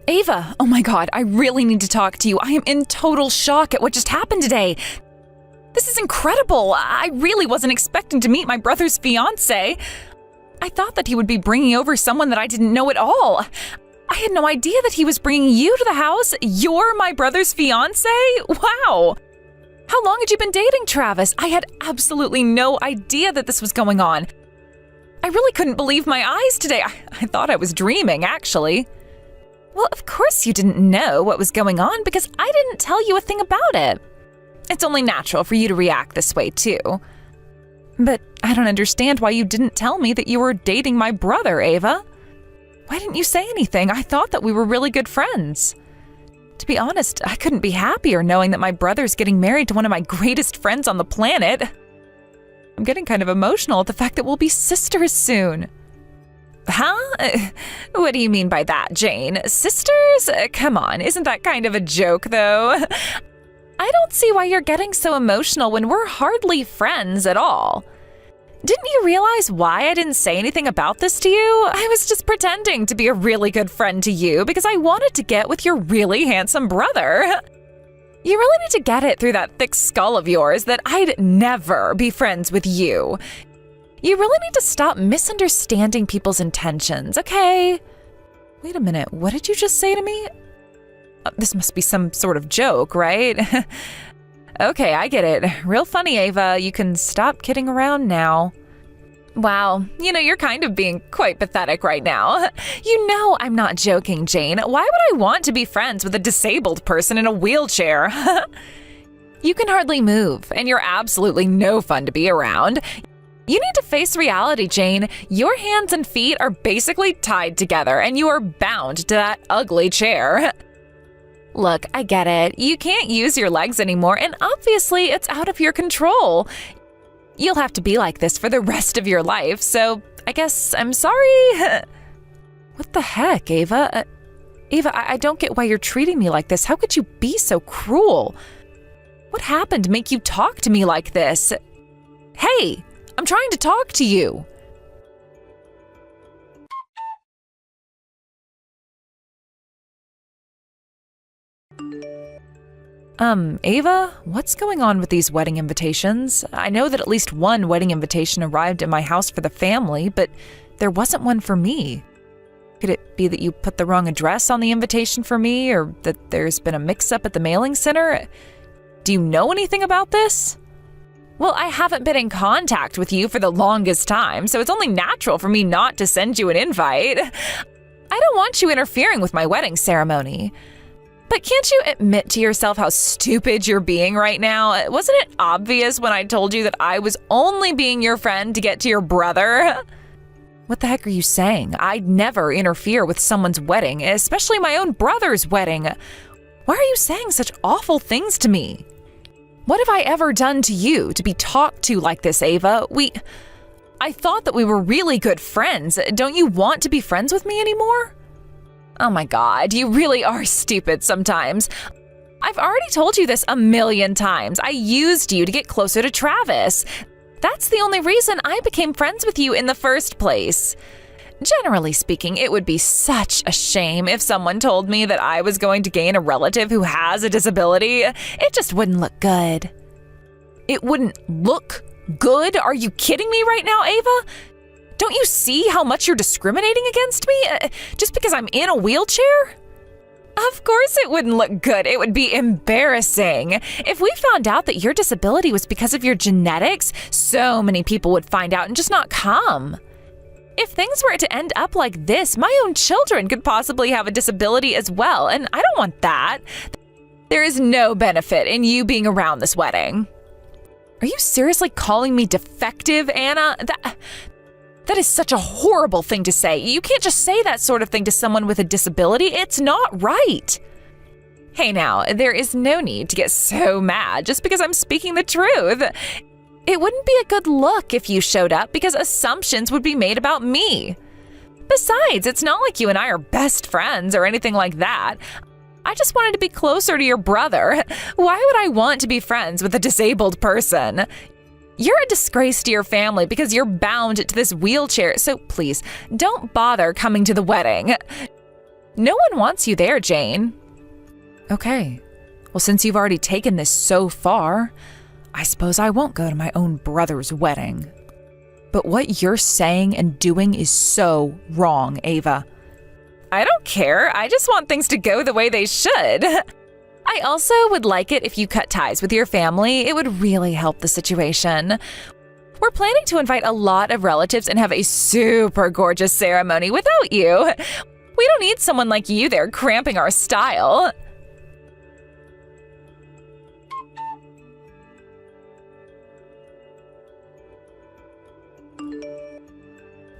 Ava, oh my God, I really need to talk to you. I am in total shock at what just happened today. This is incredible. I really wasn't expecting to meet my brother's fiancé. I thought that he would be bringing over someone that I didn't know at all. I had no idea that he was bringing you to the house. You're my brother's fiancé? Wow. How long had you been dating Travis? I had absolutely no idea that this was going on. I really couldn't believe my eyes today. I thought I was dreaming, actually. Well, of course you didn't know what was going on because I didn't tell you a thing about it. It's only natural for you to react this way, too. But I don't understand why you didn't tell me that you were dating my brother, Ava. Why didn't you say anything? I thought that we were really good friends. To be honest, I couldn't be happier knowing that my brother's getting married to one of my greatest friends on the planet. I'm getting kind of emotional at the fact that we'll be sisters soon. Huh? What do you mean by that, Jane? Sisters? Come on, isn't that kind of a joke, though? I don't see why you're getting so emotional when we're hardly friends at all. Didn't you realize why I didn't say anything about this to you? I was just pretending to be a really good friend to you because I wanted to get with your really handsome brother. You really need to get it through that thick skull of yours that I'd never be friends with you. You really need to stop misunderstanding people's intentions, okay? Wait a minute, what did you just say to me? This must be some sort of joke, right? Okay, I get it. Real funny, Ava. You can stop kidding around now. Wow, you're kind of being quite pathetic right now. You know I'm not joking, Jane. Why would I want to be friends with a disabled person in a wheelchair? You can hardly move, and you're absolutely no fun to be around. You need to face reality, Jane. Your hands and feet are basically tied together, and you are bound to that ugly chair. Look, I get it. You can't use your legs anymore, and obviously it's out of your control. You'll have to be like this for the rest of your life, so I guess I'm sorry. What the heck, Ava? Ava, I don't get why you're treating me like this. How could you be so cruel? What happened to make you talk to me like this? Hey, I'm trying to talk to you. Ava, what's going on with these wedding invitations? I know that at least one wedding invitation arrived at my house for the family, but there wasn't one for me. Could it be that you put the wrong address on the invitation for me, or that there's been a mix-up at the mailing center? Do you know anything about this? Well, I haven't been in contact with you for the longest time, so it's only natural for me not to send you an invite. I don't want you interfering with my wedding ceremony. But can't you admit to yourself how stupid you're being right now? Wasn't it obvious when I told you that I was only being your friend to get to your brother? What the heck are you saying? I'd never interfere with someone's wedding, especially my own brother's wedding. Why are you saying such awful things to me? What have I ever done to you to be talked to like this, Ava? I thought that we were really good friends. Don't you want to be friends with me anymore? Oh my God, you really are stupid sometimes. I've already told you this 1,000,000 times. I used you to get closer to Travis. That's the only reason I became friends with you in the first place. Generally speaking, it would be such a shame if someone told me that I was going to gain a relative who has a disability. It just wouldn't look good. It wouldn't look good? Are you kidding me right now, Ava? Don't you see how much you're discriminating against me just because I'm in a wheelchair? Of course it wouldn't look good. It would be embarrassing. If we found out that your disability was because of your genetics, so many people would find out and just not come. If things were to end up like this, my own children could possibly have a disability as well, and I don't want that. There is no benefit in you being around this wedding. Are you seriously calling me defective, Anna? That is such a horrible thing to say. You can't just say that sort of thing to someone with a disability. It's not right. Hey now, there is no need to get so mad just because I'm speaking the truth. It wouldn't be a good look if you showed up because assumptions would be made about me. Besides, it's not like you and I are best friends or anything like that. I just wanted to be closer to your brother. Why would I want to be friends with a disabled person? You're a disgrace to your family because you're bound to this wheelchair, so please, don't bother coming to the wedding. No one wants you there, Jane. Okay. Well, since you've already taken this so far, I suppose I won't go to my own brother's wedding. But what you're saying and doing is so wrong, Ava. I don't care. I just want things to go the way they should. I also would like it if you cut ties with your family. It would really help the situation. We're planning to invite a lot of relatives and have a super gorgeous ceremony without you. We don't need someone like you there cramping our style.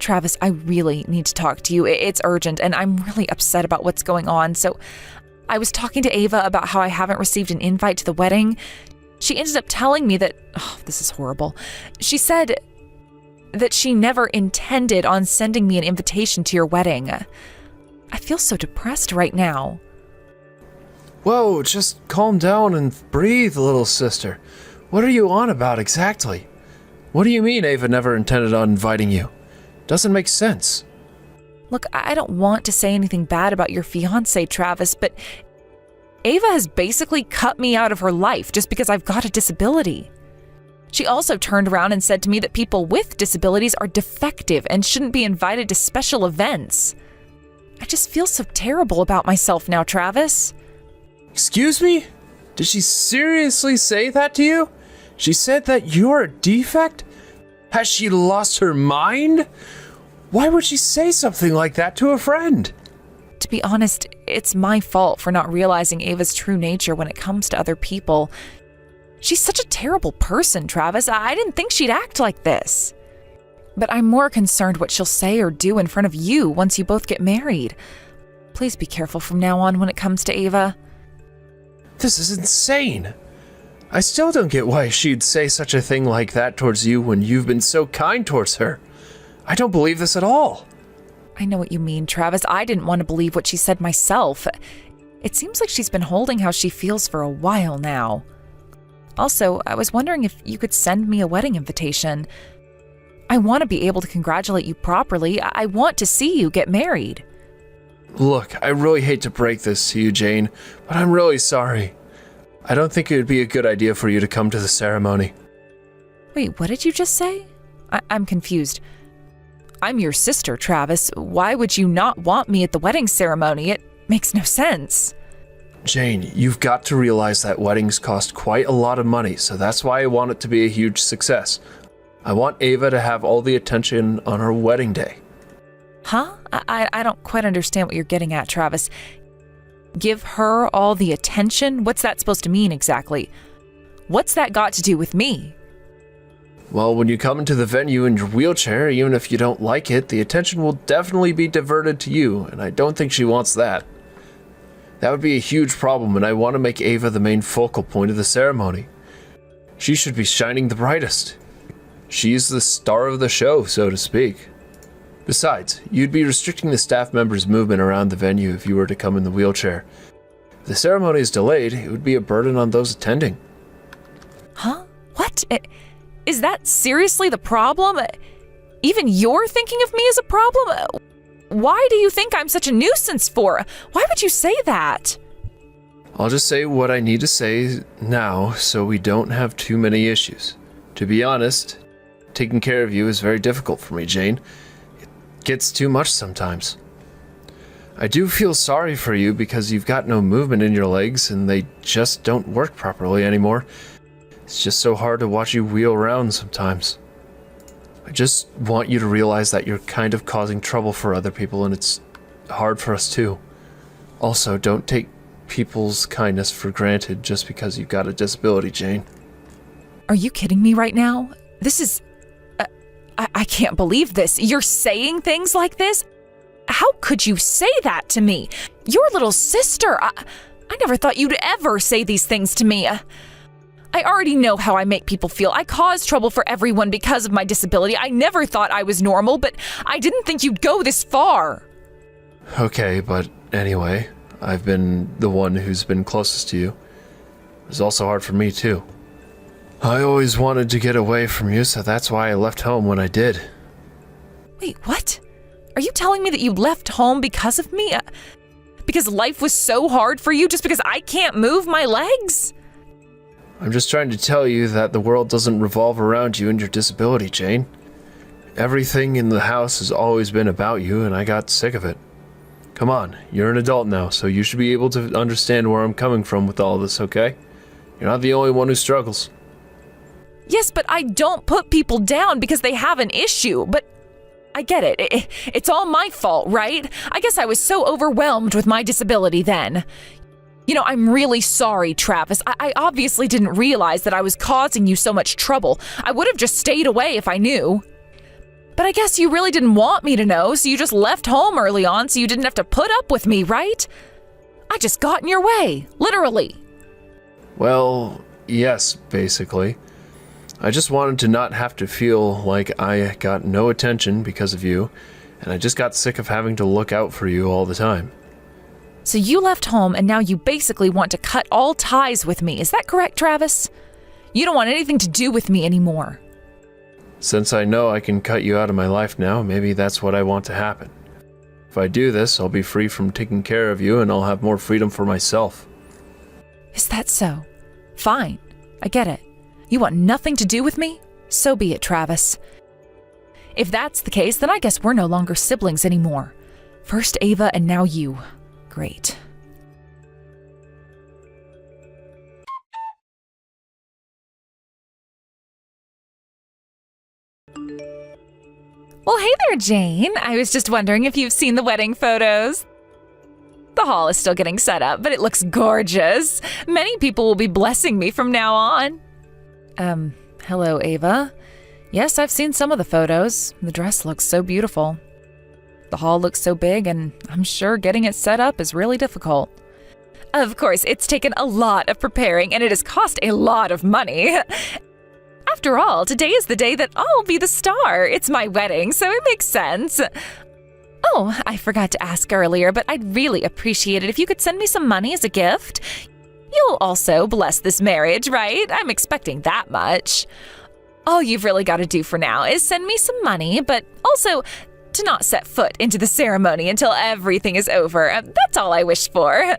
Travis, I really need to talk to you. It's urgent, and I'm really upset about what's going on. So I was talking to Ava about how I haven't received an invite to the wedding. She ended up telling me that, this is horrible. She said that she never intended on sending me an invitation to your wedding. I feel so depressed right now. Whoa, just calm down and breathe, little sister. What are you on about exactly? What do you mean Ava never intended on inviting you? Doesn't make sense. Look, I don't want to say anything bad about your fiancé, Travis, but Ava has basically cut me out of her life just because I've got a disability. She also turned around and said to me that people with disabilities are defective and shouldn't be invited to special events. I just feel so terrible about myself now, Travis. Excuse me? Did she seriously say that to you? She said that you're a defect? Has she lost her mind? Why would she say something like that to a friend? To be honest, it's my fault for not realizing Ava's true nature when it comes to other people. She's such a terrible person, Travis. I didn't think she'd act like this. But I'm more concerned what she'll say or do in front of you once you both get married. Please be careful from now on when it comes to Ava. This is insane. I still don't get why she'd say such a thing like that towards you when you've been so kind towards her. I don't believe this at all. I know what you mean, Travis. I didn't want to believe what she said myself. It seems like she's been holding how she feels for a while now. Also, I was wondering if you could send me a wedding invitation. I want to be able to congratulate you properly. I want to see you get married. Look, I really hate to break this to you, Jane, but I'm really sorry. I don't think it would be a good idea for you to come to the ceremony. Wait, what did you just say? I'm confused. I'm your sister, Travis. Why would you not want me at the wedding ceremony? It makes no sense. Jane, you've got to realize that weddings cost quite a lot of money, so that's why I want it to be a huge success. I want Ava to have all the attention on her wedding day. Huh? I don't quite understand what you're getting at, Travis. Give her all the attention? What's that supposed to mean exactly? What's that got to do with me? Well, when you come into the venue in your wheelchair, even if you don't like it, the attention will definitely be diverted to you, and I don't think she wants that. That would be a huge problem, and I want to make Ava the main focal point of the ceremony. She should be shining the brightest. She's the star of the show, so to speak. Besides, you'd be restricting the staff members' movement around the venue if you were to come in the wheelchair. If the ceremony is delayed, it would be a burden on those attending. Huh? What? Is that seriously the problem? Even you're thinking of me as a problem? Why do you think I'm such a nuisance for? Why would you say that? I'll just say what I need to say now so we don't have too many issues. To be honest, taking care of you is very difficult for me, Jane. It gets too much sometimes. I do feel sorry for you because you've got no movement in your legs and they just don't work properly anymore. It's just so hard to watch you wheel around sometimes. I just want you to realize that you're kind of causing trouble for other people and it's hard for us too. Also, don't take people's kindness for granted just because you've got a disability, Jane. Are you kidding me right now? This is... I can't believe this. You're saying things like this? How could you say that to me? Your little sister. I never thought you'd ever say these things to me. I already know how I make people feel. I cause trouble for everyone because of my disability. I never thought I was normal, but I didn't think you'd go this far. Okay, but anyway, I've been the one who's been closest to you. It was also hard for me, too. I always wanted to get away from you, so that's why I left home when I did. Wait, what? Are you telling me that you left home because of me? Because life was so hard for you just because I can't move my legs? I'm just trying to tell you that the world doesn't revolve around you and your disability, Jane. Everything in the house has always been about you, and I got sick of it. Come on, you're an adult now, so you should be able to understand where I'm coming from with all this, okay? You're not the only one who struggles. Yes, but I don't put people down because they have an issue, but I get it. It's all my fault, right? I guess I was so overwhelmed with my disability then. You know, I'm really sorry, Travis. I obviously didn't realize that I was causing you so much trouble. I would have just stayed away if I knew. But I guess you really didn't want me to know, so you just left home early on so you didn't have to put up with me, right? I just got in your way, literally. Well, yes, basically. I just wanted to not have to feel like I got no attention because of you, and I just got sick of having to look out for you all the time. So you left home and now you basically want to cut all ties with me. Is that correct, Travis? You don't want anything to do with me anymore. Since I know I can cut you out of my life now, maybe that's what I want to happen. If I do this, I'll be free from taking care of you and I'll have more freedom for myself. Is that so? Fine. I get it. You want nothing to do with me? So be it, Travis. If that's the case, then I guess we're no longer siblings anymore. First Ava and now you. Great. Well, hey there, Jane. I was just wondering if you've seen the wedding photos. The hall is still getting set up, but it looks gorgeous. Many people will be blessing me from now on. Hello, Ava. Yes, I've seen some of the photos. The dress looks so beautiful. The hall looks so big, and I'm sure getting it set up is really difficult. Of course, it's taken a lot of preparing, and it has cost a lot of money. After all, today is the day that I'll be the star. It's my wedding, so it makes sense. Oh, I forgot to ask earlier, but I'd really appreciate it if you could send me some money as a gift. You'll also bless this marriage, right? I'm expecting that much. All you've really got to do for now is send me some money, but also to not set foot into the ceremony until everything is over. That's all I wish for.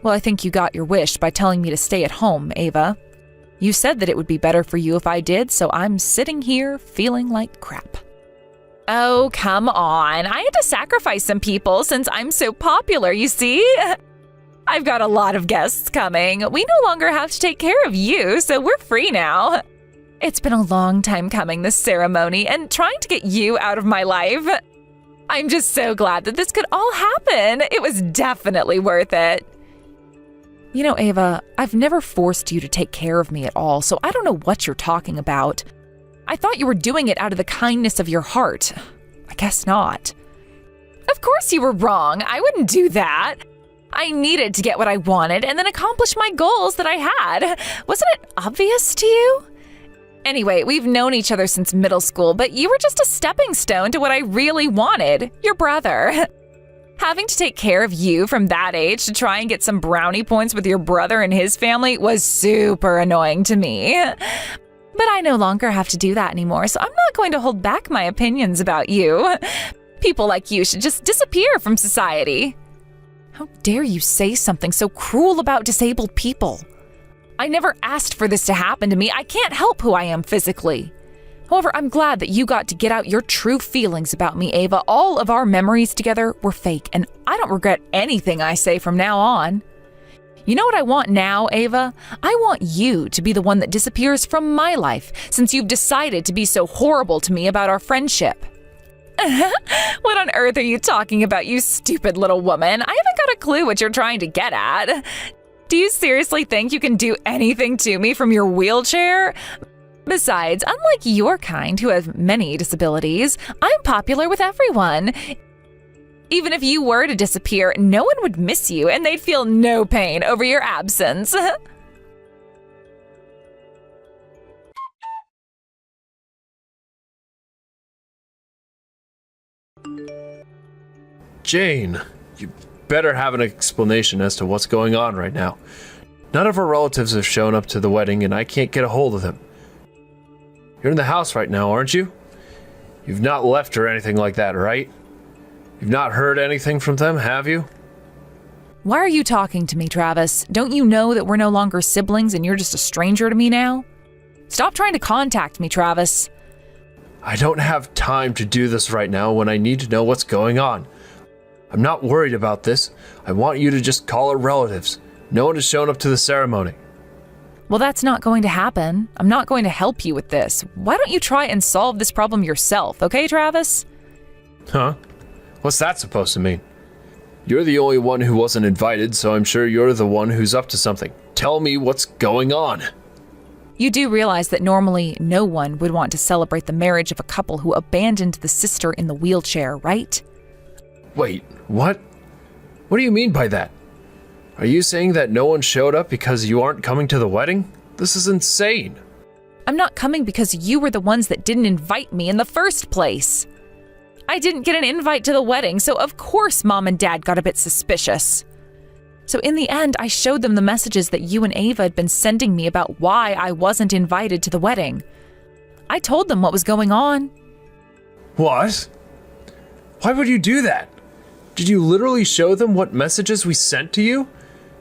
Well, I think you got your wish by telling me to stay at home, Ava. You said that it would be better for you if I did, so I'm sitting here feeling like crap. Oh, come on. I had to sacrifice some people since I'm so popular, you see? I've got a lot of guests coming. We no longer have to take care of you, so we're free now. It's been a long time coming, this ceremony, and trying to get you out of my life. I'm just so glad that this could all happen. It was definitely worth it. You know, Ava, I've never forced you to take care of me at all, so I don't know what you're talking about. I thought you were doing it out of the kindness of your heart. I guess not. Of course you were wrong. I wouldn't do that. I needed to get what I wanted and then accomplish my goals that I had. Wasn't it obvious to you? Anyway, we've known each other since middle school, but you were just a stepping stone to what I really wanted, your brother. Having to take care of you from that age to try and get some brownie points with your brother and his family was super annoying to me. But I no longer have to do that anymore, so I'm not going to hold back my opinions about you. People like you should just disappear from society. How dare you say something so cruel about disabled people? I never asked for this to happen to me. I can't help who I am physically. However, I'm glad that you got to get out your true feelings about me, Ava. All of our memories together were fake, and I don't regret anything I say from now on. You know what I want now, Ava? I want you to be the one that disappears from my life, since you've decided to be so horrible to me about our friendship. What on earth are you talking about, you stupid little woman? I haven't got a clue what you're trying to get at. Do you seriously think you can do anything to me from your wheelchair? Besides, unlike your kind who have many disabilities, I'm popular with everyone. Even if you were to disappear, no one would miss you and they'd feel no pain over your absence. Jane, you better have an explanation as to what's going on right now. None of our relatives have shown up to the wedding and I can't get a hold of them. You're in the house right now, aren't you? You've not left or anything like that, right? You've not heard anything from them, have you? Why are you talking to me, Travis? Don't you know that we're no longer siblings and you're just a stranger to me now? Stop trying to contact me, Travis. I don't have time to do this right now when I need to know what's going on. I'm not worried about this. I want you to just call our relatives. No one has shown up to the ceremony. Well, that's not going to happen. I'm not going to help you with this. Why don't you try and solve this problem yourself, okay, Travis? Huh? What's that supposed to mean? You're the only one who wasn't invited, so I'm sure you're the one who's up to something. Tell me what's going on. You do realize that normally no one would want to celebrate the marriage of a couple who abandoned the sister in the wheelchair, right? Wait, what? What do you mean by that? Are you saying that no one showed up because you aren't coming to the wedding? This is insane. I'm not coming because you were the ones that didn't invite me in the first place. I didn't get an invite to the wedding, so of course Mom and Dad got a bit suspicious. So in the end, I showed them the messages that you and Ava had been sending me about why I wasn't invited to the wedding. I told them what was going on. What? Why would you do that? Did you literally show them what messages we sent to you?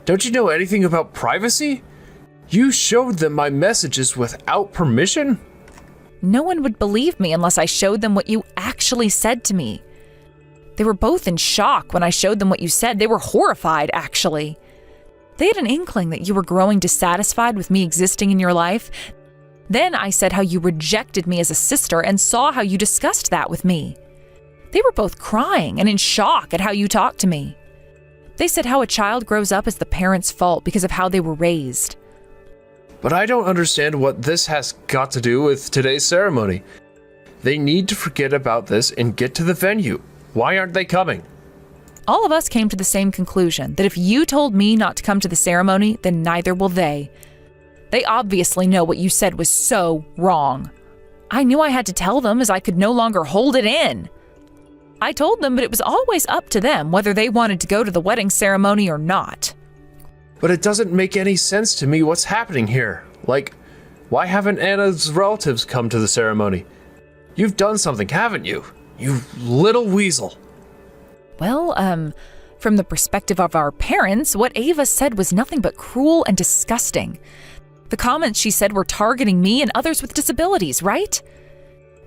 Don't you know anything about privacy? You showed them my messages without permission? No one would believe me unless I showed them what you actually said to me. They were both in shock when I showed them what you said. They were horrified, actually. They had an inkling that you were growing dissatisfied with me existing in your life. Then I said how you rejected me as a sister and saw how you discussed that with me. They were both crying and in shock at how you talked to me. They said how a child grows up as the parent's fault because of how they were raised. But I don't understand what this has got to do with today's ceremony. They need to forget about this and get to the venue. Why aren't they coming? All of us came to the same conclusion, that if you told me not to come to the ceremony, then neither will they. They obviously know what you said was so wrong. I knew I had to tell them as I could no longer hold it in. I told them, but it was always up to them whether they wanted to go to the wedding ceremony or not. But it doesn't make any sense to me what's happening here. Like, why haven't Anna's relatives come to the ceremony? You've done something, haven't you? You little weasel. Well, from the perspective of our parents, what Ava said was nothing but cruel and disgusting. The comments she said were targeting me and others with disabilities, right?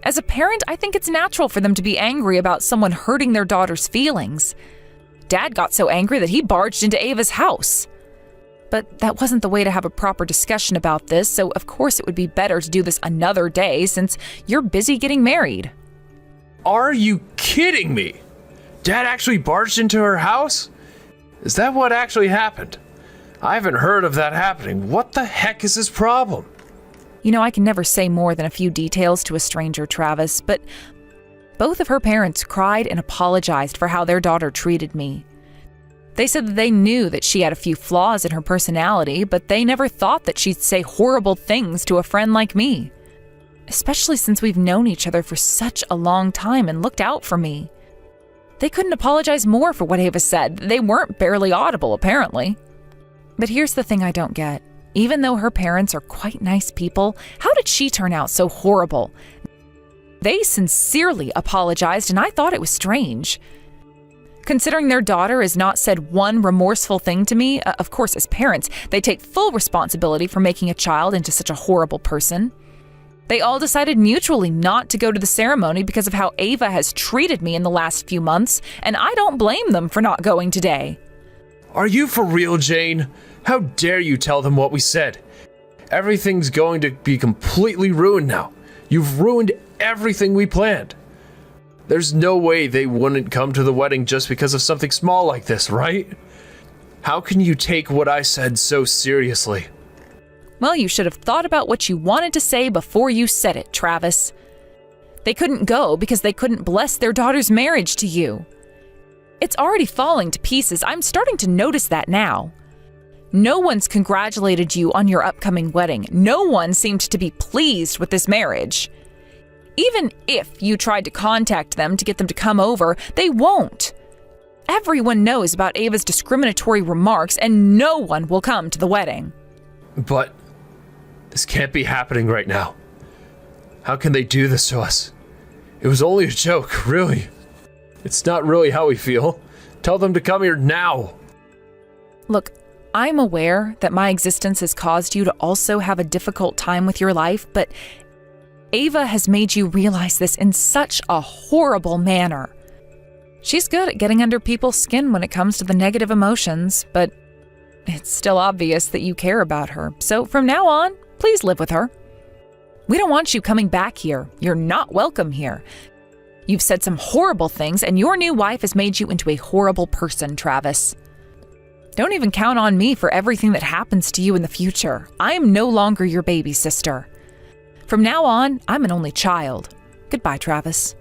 As a parent, I think it's natural for them to be angry about someone hurting their daughter's feelings. Dad got so angry that he barged into Ava's house. But that wasn't the way to have a proper discussion about this, so of course it would be better to do this another day since you're busy getting married. Are you kidding me? Dad actually barged into her house? Is that what actually happened? I haven't heard of that happening. What the heck is his problem? You know, I can never say more than a few details to a stranger, Travis, but both of her parents cried and apologized for how their daughter treated me. They said that they knew that she had a few flaws in her personality, but they never thought that she'd say horrible things to a friend like me. Especially since we've known each other for such a long time and looked out for me. They couldn't apologize more for what Ava said. They weren't barely audible, apparently. But here's the thing I don't get. Even though her parents are quite nice people, how did she turn out so horrible? They sincerely apologized, and I thought it was strange. Considering their daughter has not said one remorseful thing to me, of course, as parents, they take full responsibility for making a child into such a horrible person. They all decided mutually not to go to the ceremony because of how Ava has treated me in the last few months, and I don't blame them for not going today. Are you for real, Jane? How dare you tell them what we said? Everything's going to be completely ruined now. You've ruined everything we planned. There's no way they wouldn't come to the wedding just because of something small like this, right? How can you take what I said so seriously? Well, you should have thought about what you wanted to say before you said it, Travis. They couldn't go because they couldn't bless their daughter's marriage to you. It's already falling to pieces. I'm starting to notice that now. No one's congratulated you on your upcoming wedding. No one seemed to be pleased with this marriage. Even if you tried to contact them to get them to come over, they won't. Everyone knows about Ava's discriminatory remarks, and no one will come to the wedding. But this can't be happening right now. How can they do this to us? It was only a joke, really. It's not really how we feel. Tell them to come here now. Look, I'm aware that my existence has caused you to also have a difficult time with your life, but Ava has made you realize this in such a horrible manner. She's good at getting under people's skin when it comes to the negative emotions, but it's still obvious that you care about her. So from now on, please live with her. We don't want you coming back here. You're not welcome here. You've said some horrible things, and your new wife has made you into a horrible person, Travis. Don't even count on me for everything that happens to you in the future. I am no longer your baby sister. From now on, I'm an only child. Goodbye, Travis.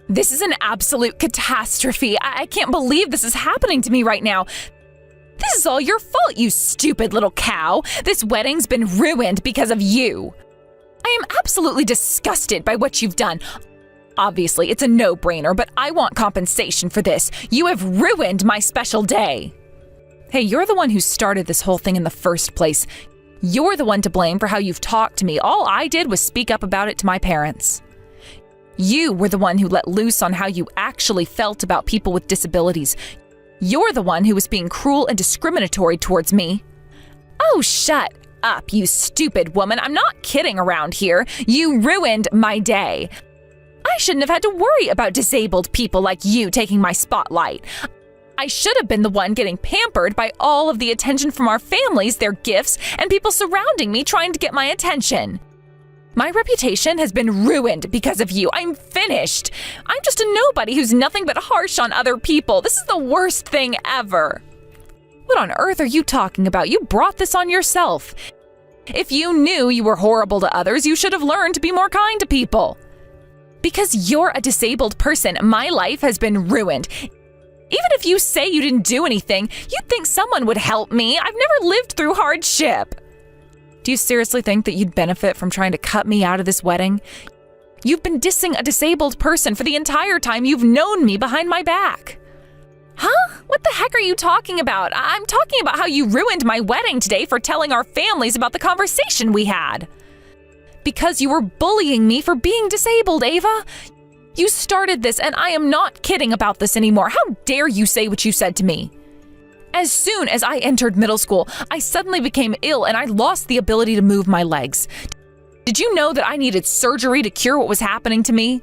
This is an absolute catastrophe. I can't believe this is happening to me right now. This is all your fault, you stupid little cow. This wedding's been ruined because of you. I am absolutely disgusted by what you've done. Obviously, it's a no-brainer, but I want compensation for this. You have ruined my special day. Hey, you're the one who started this whole thing in the first place. You're the one to blame for how you've talked to me. All I did was speak up about it to my parents. You were the one who let loose on how you actually felt about people with disabilities. You're the one who was being cruel and discriminatory towards me. Oh, shut up, you stupid woman. I'm not kidding around here. You ruined my day. I shouldn't have had to worry about disabled people like you taking my spotlight. I should have been the one getting pampered by all of the attention from our families, their gifts, and people surrounding me trying to get my attention. My reputation has been ruined because of you. I'm finished. I'm just a nobody who's nothing but harsh on other people. This is the worst thing ever. What on earth are you talking about? You brought this on yourself. If you knew you were horrible to others, you should have learned to be more kind to people. Because you're a disabled person, my life has been ruined. Even if you say you didn't do anything, you'd think someone would help me. I've never lived through hardship. Do you seriously think that you'd benefit from trying to cut me out of this wedding? You've been dissing a disabled person for the entire time you've known me behind my back. Huh? What the heck are you talking about? I'm talking about how you ruined my wedding today for telling our families about the conversation we had. Because you were bullying me for being disabled, Ava. You started this, and I am not kidding about this anymore. How dare you say what you said to me? As soon as I entered middle school, I suddenly became ill and I lost the ability to move my legs. Did you know that I needed surgery to cure what was happening to me?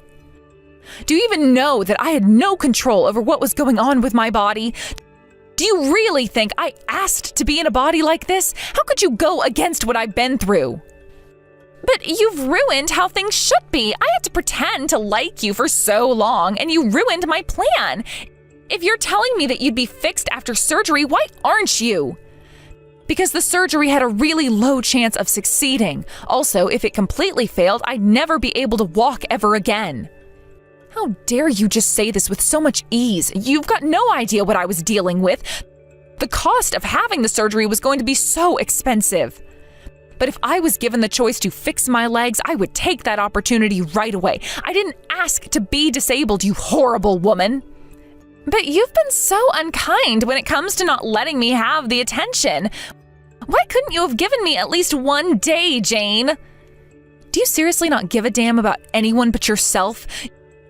Do you even know that I had no control over what was going on with my body? Do you really think I asked to be in a body like this? How could you go against what I've been through? But you've ruined how things should be. I had to pretend to like you for so long, and you ruined my plan. If you're telling me that you'd be fixed after surgery, why aren't you? Because the surgery had a really low chance of succeeding. Also, if it completely failed, I'd never be able to walk ever again. How dare you just say this with so much ease? You've got no idea what I was dealing with. The cost of having the surgery was going to be so expensive. But if I was given the choice to fix my legs, I would take that opportunity right away. I didn't ask to be disabled, you horrible woman. But you've been so unkind when it comes to not letting me have the attention. Why couldn't you have given me at least one day, Jane? Do you seriously not give a damn about anyone but yourself?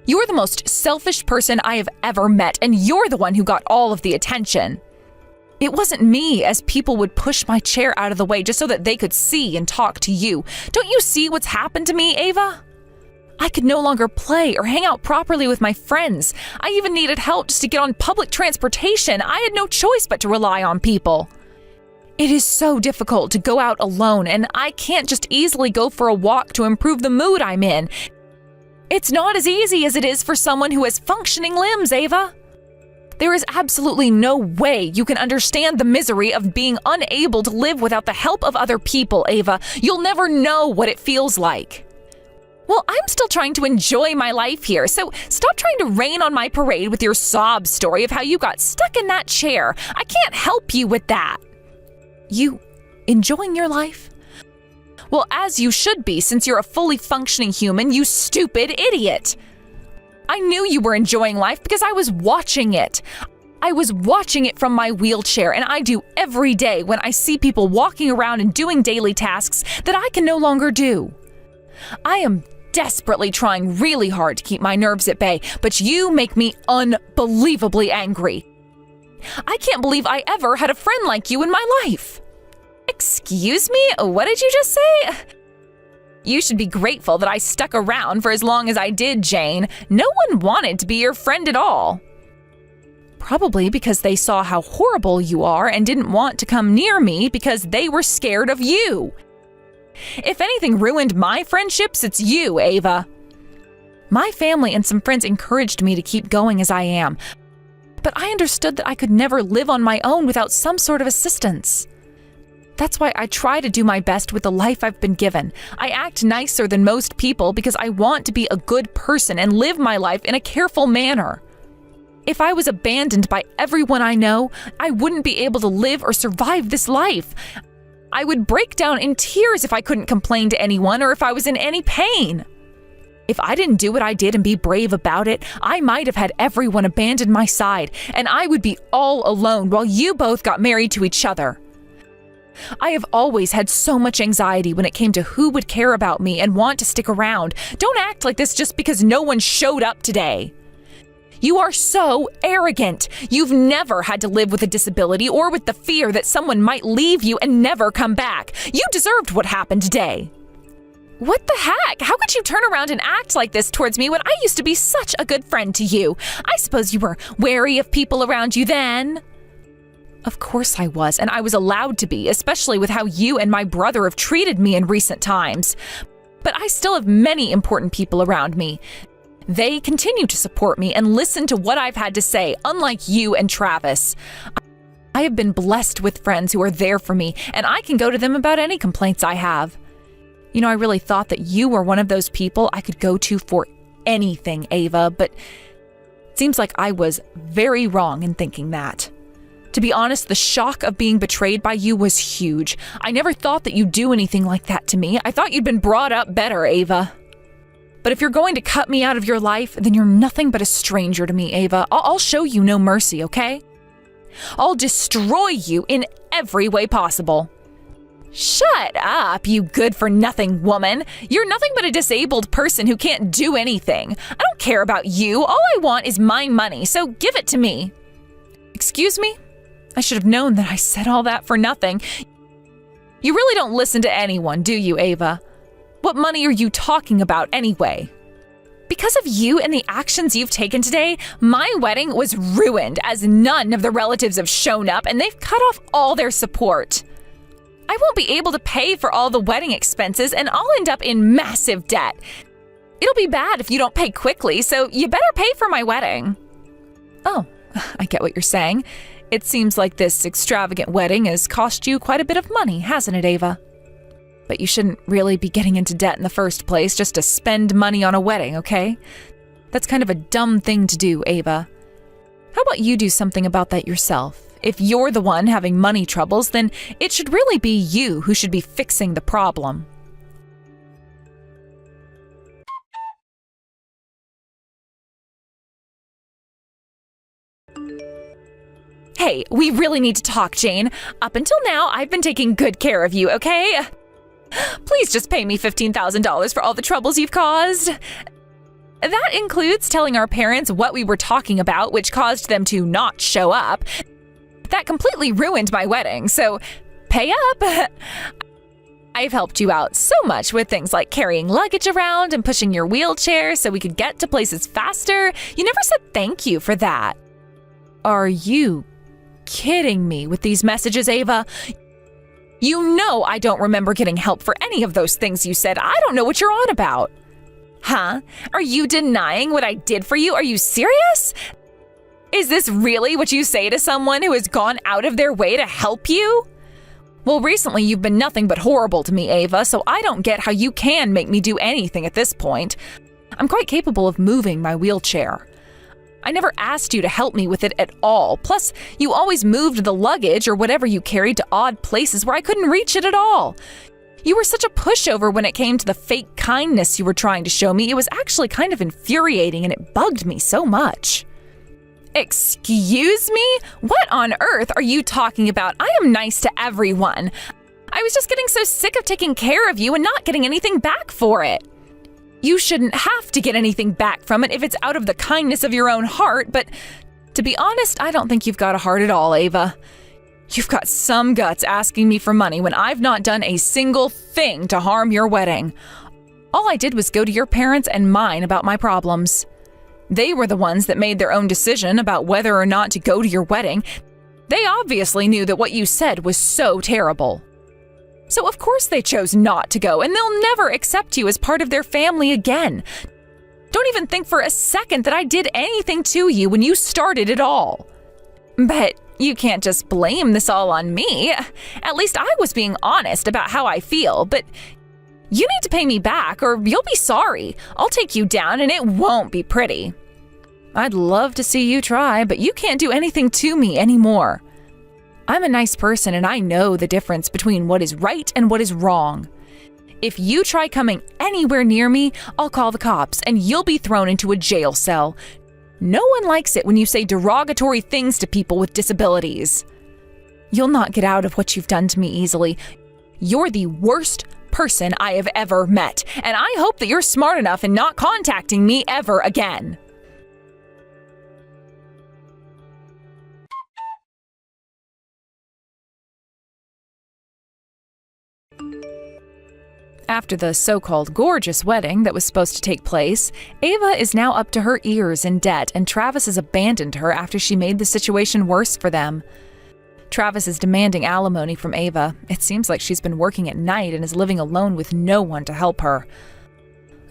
You're the most selfish person I have ever met, and you're the one who got all of the attention. It wasn't me, as people would push my chair out of the way just so that they could see and talk to you. Don't you see what's happened to me, Ava? I could no longer play or hang out properly with my friends. I even needed help just to get on public transportation. I had no choice but to rely on people. It is so difficult to go out alone, and I can't just easily go for a walk to improve the mood I'm in. It's not as easy as it is for someone who has functioning limbs, Ava. There is absolutely no way you can understand the misery of being unable to live without the help of other people, Ava. You'll never know what it feels like. Well, I'm still trying to enjoy my life here, so stop trying to rain on my parade with your sob story of how you got stuck in that chair. I can't help you with that. You enjoying your life? Well, as you should be, since you're a fully functioning human, you stupid idiot. I knew you were enjoying life because I was watching it. I was watching it from my wheelchair, and I do every day when I see people walking around and doing daily tasks that I can no longer do. I am desperately trying really hard to keep my nerves at bay, but you make me unbelievably angry. I can't believe I ever had a friend like you in my life. Excuse me? What did you just say? You should be grateful that I stuck around for as long as I did, Jane. No one wanted to be your friend at all. Probably because they saw how horrible you are and didn't want to come near me because they were scared of you. If anything ruined my friendships, it's you, Ava. My family and some friends encouraged me to keep going as I am, but I understood that I could never live on my own without some sort of assistance. That's why I try to do my best with the life I've been given. I act nicer than most people because I want to be a good person and live my life in a careful manner. If I was abandoned by everyone I know, I wouldn't be able to live or survive this life. I would break down in tears if I couldn't complain to anyone or if I was in any pain. If I didn't do what I did and be brave about it, I might have had everyone abandon my side, and I would be all alone while you both got married to each other. I have always had so much anxiety when it came to who would care about me and want to stick around. Don't act like this just because no one showed up today. You are so arrogant. You've never had to live with a disability or with the fear that someone might leave you and never come back. You deserved what happened today. What the heck? How could you turn around and act like this towards me when I used to be such a good friend to you? I suppose you were wary of people around you then. Of course I was, and I was allowed to be, especially with how you and my brother have treated me in recent times. But I still have many important people around me. They continue to support me and listen to what I've had to say, unlike you and Travis. I have been blessed with friends who are there for me, and I can go to them about any complaints I have. You know, I really thought that you were one of those people I could go to for anything, Ava, but it seems like I was very wrong in thinking that. To be honest, the shock of being betrayed by you was huge. I never thought that you'd do anything like that to me. I thought you'd been brought up better, Ava. But if you're going to cut me out of your life, then you're nothing but a stranger to me, Ava. I'll show you no mercy, okay? I'll destroy you in every way possible. Shut up, you good-for-nothing woman. You're nothing but a disabled person who can't do anything. I don't care about you. All I want is my money, so give it to me. Excuse me? I should have known that I said all that for nothing. You really don't listen to anyone, do you, Ava? What money are you talking about anyway? Because of you and the actions you've taken today, my wedding was ruined as none of the relatives have shown up and they've cut off all their support. I won't be able to pay for all the wedding expenses and I'll end up in massive debt. It'll be bad if you don't pay quickly, so you better pay for my wedding. Oh, I get what you're saying. It seems like this extravagant wedding has cost you quite a bit of money, hasn't it, Ava? But you shouldn't really be getting into debt in the first place just to spend money on a wedding, okay? That's kind of a dumb thing to do, Ava. How about you do something about that yourself? If you're the one having money troubles, then it should really be you who should be fixing the problem. Hey, we really need to talk, Jane. Up until now, I've been taking good care of you, okay? Please just pay me $15,000 for all the troubles you've caused. That includes telling our parents what we were talking about, which caused them to not show up. That completely ruined my wedding, so pay up. I've helped you out so much with things like carrying luggage around and pushing your wheelchair so we could get to places faster. You never said thank you for that. Are you kidding me with these messages, Ava? You know I don't remember getting help for any of those things you said. I don't know what you're on about. Huh? Are you denying what I did for you? Are you serious? Is this really what you say to someone who has gone out of their way to help you? Well, recently you've been nothing but horrible to me, Ava, so I don't get how you can make me do anything at this point. I'm quite capable of moving my wheelchair. I never asked you to help me with it at all. Plus, you always moved the luggage or whatever you carried to odd places where I couldn't reach it at all. You were such a pushover when it came to the fake kindness you were trying to show me. It was actually kind of infuriating and it bugged me so much. Excuse me? What on earth are you talking about? I am nice to everyone. I was just getting so sick of taking care of you and not getting anything back for it. You shouldn't have to get anything back from it if it's out of the kindness of your own heart, but to be honest, I don't think you've got a heart at all, Ava. You've got some guts asking me for money when I've not done a single thing to harm your wedding. All I did was go to your parents and mine about my problems. They were the ones that made their own decision about whether or not to go to your wedding. They obviously knew that what you said was so terrible. So of course they chose not to go, and they'll never accept you as part of their family again. Don't even think for a second that I did anything to you when you started it all. But you can't just blame this all on me. At least I was being honest about how I feel, but you need to pay me back or you'll be sorry. I'll take you down and it won't be pretty. I'd love to see you try, but you can't do anything to me anymore. I'm a nice person and I know the difference between what is right and what is wrong. If you try coming anywhere near me, I'll call the cops and you'll be thrown into a jail cell. No one likes it when you say derogatory things to people with disabilities. You'll not get out of what you've done to me easily. You're the worst person I have ever met, and I hope that you're smart enough in not contacting me ever again. After the so-called gorgeous wedding that was supposed to take place, Ava is now up to her ears in debt, and Travis has abandoned her after she made the situation worse for them. Travis is demanding alimony from Ava. It seems like she's been working at night and is living alone with no one to help her.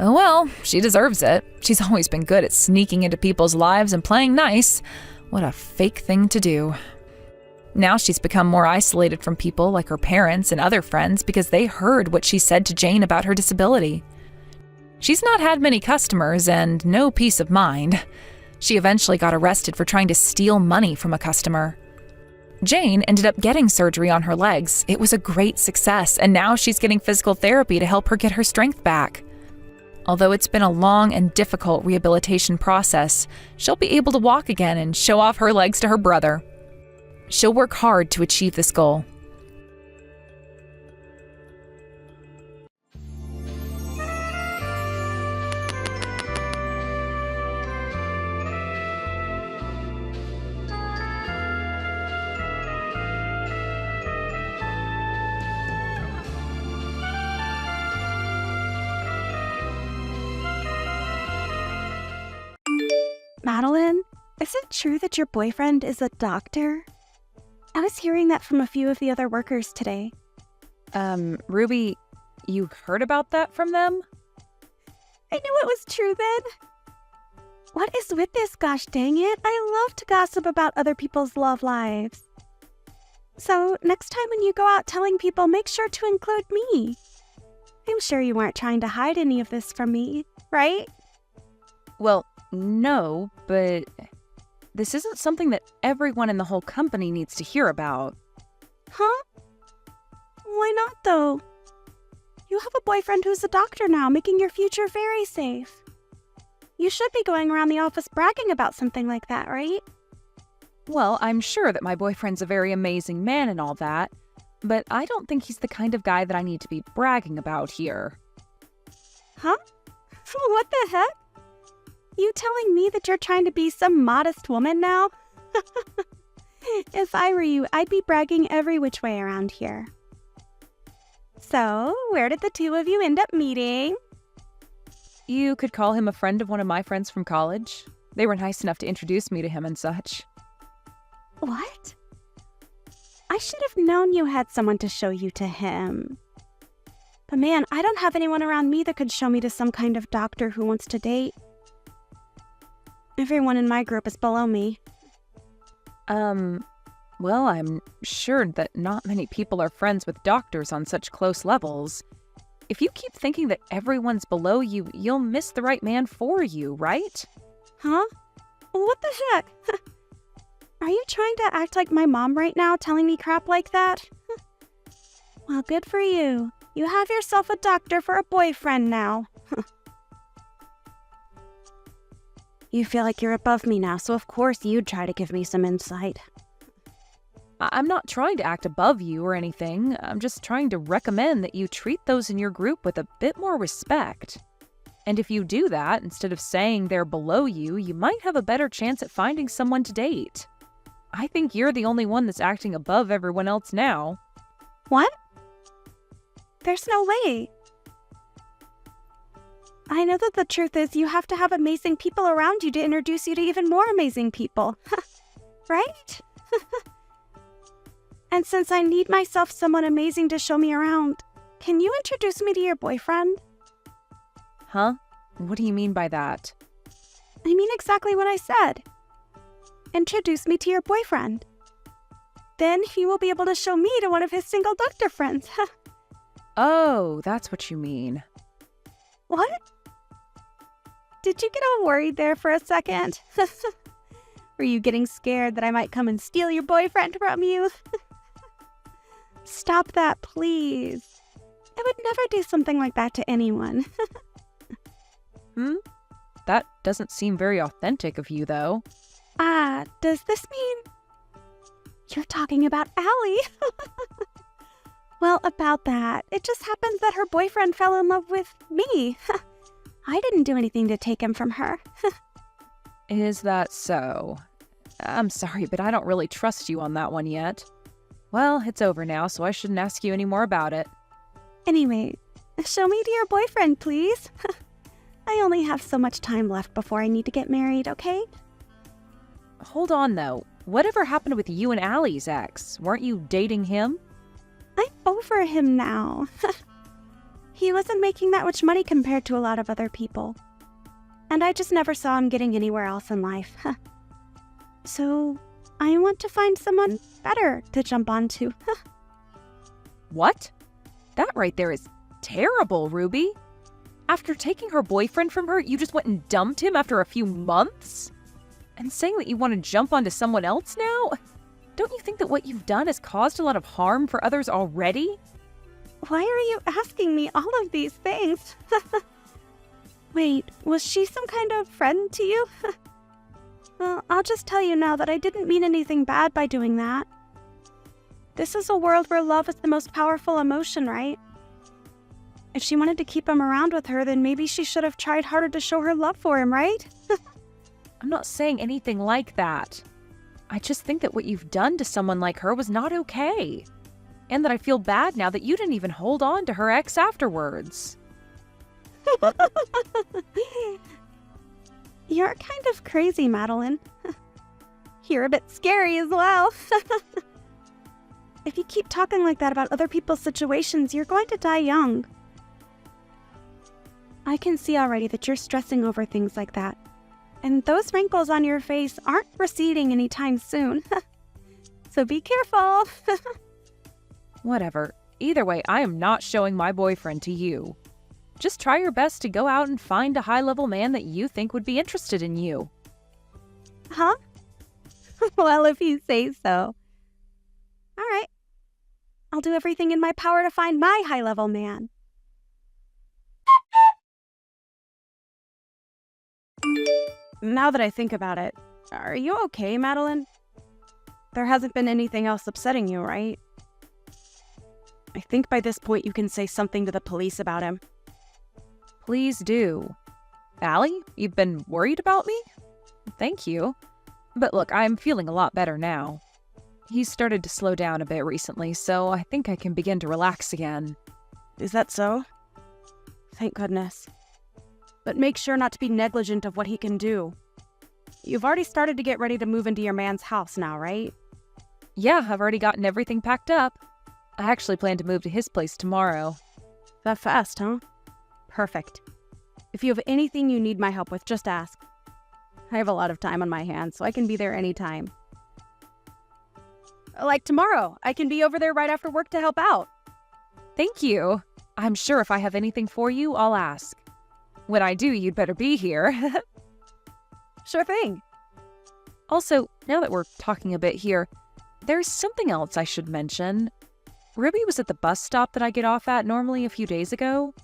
Oh well, she deserves it. She's always been good at sneaking into people's lives and playing nice. What a fake thing to do. Now she's become more isolated from people like her parents and other friends because they heard what she said to Jane about her disability. She's not had many customers and no peace of mind. She eventually got arrested for trying to steal money from a customer. Jane ended up getting surgery on her legs. It was a great success, and now she's getting physical therapy to help her get her strength back. Although it's been a long and difficult rehabilitation process, she'll be able to walk again and show off her legs to her brother. She'll work hard to achieve this goal. Madeline, is it true that your boyfriend is a doctor? I was hearing that from a few of the other workers today. Ruby, you heard about that from them? I knew it was true then. What is with this, gosh dang it? I love to gossip about other people's love lives. So, next time when you go out telling people, make sure to include me. I'm sure you weren't trying to hide any of this from me, right? Well, no, but this isn't something that everyone in the whole company needs to hear about. Huh? Why not, though? You have a boyfriend who's a doctor now, making your future very safe. You should be going around the office bragging about something like that, right? Well, I'm sure that my boyfriend's a very amazing man and all that, but I don't think he's the kind of guy that I need to be bragging about here. Huh? What the heck? You telling me that you're trying to be some modest woman now? If I were you, I'd be bragging every which way around here. So, where did the two of you end up meeting? You could call him a friend of one of my friends from college. They were nice enough to introduce me to him and such. What? I should have known you had someone to show you to him. But man, I don't have anyone around me that could show me to some kind of doctor who wants to date. Everyone in my group is below me. Well, I'm sure that not many people are friends with doctors on such close levels. If you keep thinking that everyone's below you, you'll miss the right man for you, right? Huh? What the heck? Are you trying to act like my mom right now, telling me crap like that? Well, good for you. You have yourself a doctor for a boyfriend now. You feel like you're above me now, so of course you'd try to give me some insight. I'm not trying to act above you or anything. I'm just trying to recommend that you treat those in your group with a bit more respect. And if you do that, instead of saying they're below you, you might have a better chance at finding someone to date. I think you're the only one that's acting above everyone else now. What? There's no way. I know that the truth is you have to have amazing people around you to introduce you to even more amazing people. Right? And since I need myself someone amazing to show me around, can you introduce me to your boyfriend? Huh? What do you mean by that? I mean exactly what I said. Introduce me to your boyfriend. Then he will be able to show me to one of his single doctor friends. Oh, that's what you mean. What? Did you get all worried there for a second? Were you getting scared that I might come and steal your boyfriend from you? Stop that, please. I would never do something like that to anyone. That doesn't seem very authentic of you, though. Does this mean you're talking about Allie? Well, about that, it just happens that her boyfriend fell in love with me. I didn't do anything to take him from her. Is that so? I'm sorry, but I don't really trust you on that one yet. Well, it's over now, so I shouldn't ask you any more about it. Anyway, show me to your boyfriend, please. I only have so much time left before I need to get married, okay? Hold on, though. Whatever happened with you and Allie's ex? Weren't you dating him? I'm over him now. He wasn't making that much money compared to a lot of other people. And I just never saw him getting anywhere else in life. So, I want to find someone better to jump onto. What? That right there is terrible, Ruby. After taking her boyfriend from her, you just went and dumped him after a few months? And saying that you want to jump onto someone else now? Don't you think that what you've done has caused a lot of harm for others already? Why are you asking me all of these things? Wait, was she some kind of friend to you? Well, I'll just tell you now that I didn't mean anything bad by doing that. This is a world where love is the most powerful emotion, right? If she wanted to keep him around with her, then maybe she should have tried harder to show her love for him, right? I'm not saying anything like that. I just think that what you've done to someone like her was not okay. And that I feel bad now that you didn't even hold on to her ex afterwards. You're kind of crazy, Madeline. You're a bit scary as well. If you keep talking like that about other people's situations, you're going to die young. I can see already that you're stressing over things like that. And those wrinkles on your face aren't receding anytime soon. So be careful. Whatever. Either way, I am not showing my boyfriend to you. Just try your best to go out and find a high-level man that you think would be interested in you. Huh? Well, if you say so. All right. I'll do everything in my power to find my high-level man. Now that I think about it, are you okay, Madeline? There hasn't been anything else upsetting you, right? I think by this point you can say something to the police about him. Please do. Allie, you've been worried about me? Thank you. But look, I'm feeling a lot better now. He's started to slow down a bit recently, so I think I can begin to relax again. Is that so? Thank goodness. But make sure not to be negligent of what he can do. You've already started to get ready to move into your man's house now, right? Yeah, I've already gotten everything packed up. I actually plan to move to his place tomorrow. That fast, huh? Perfect. If you have anything you need my help with, just ask. I have a lot of time on my hands, so I can be there anytime. Like tomorrow, I can be over there right after work to help out. Thank you. I'm sure if I have anything for you, I'll ask. When I do, you'd better be here. Sure thing. Also, now that we're talking a bit here, there's something else I should mention. Ruby was at the bus stop that I get off at normally a few days ago.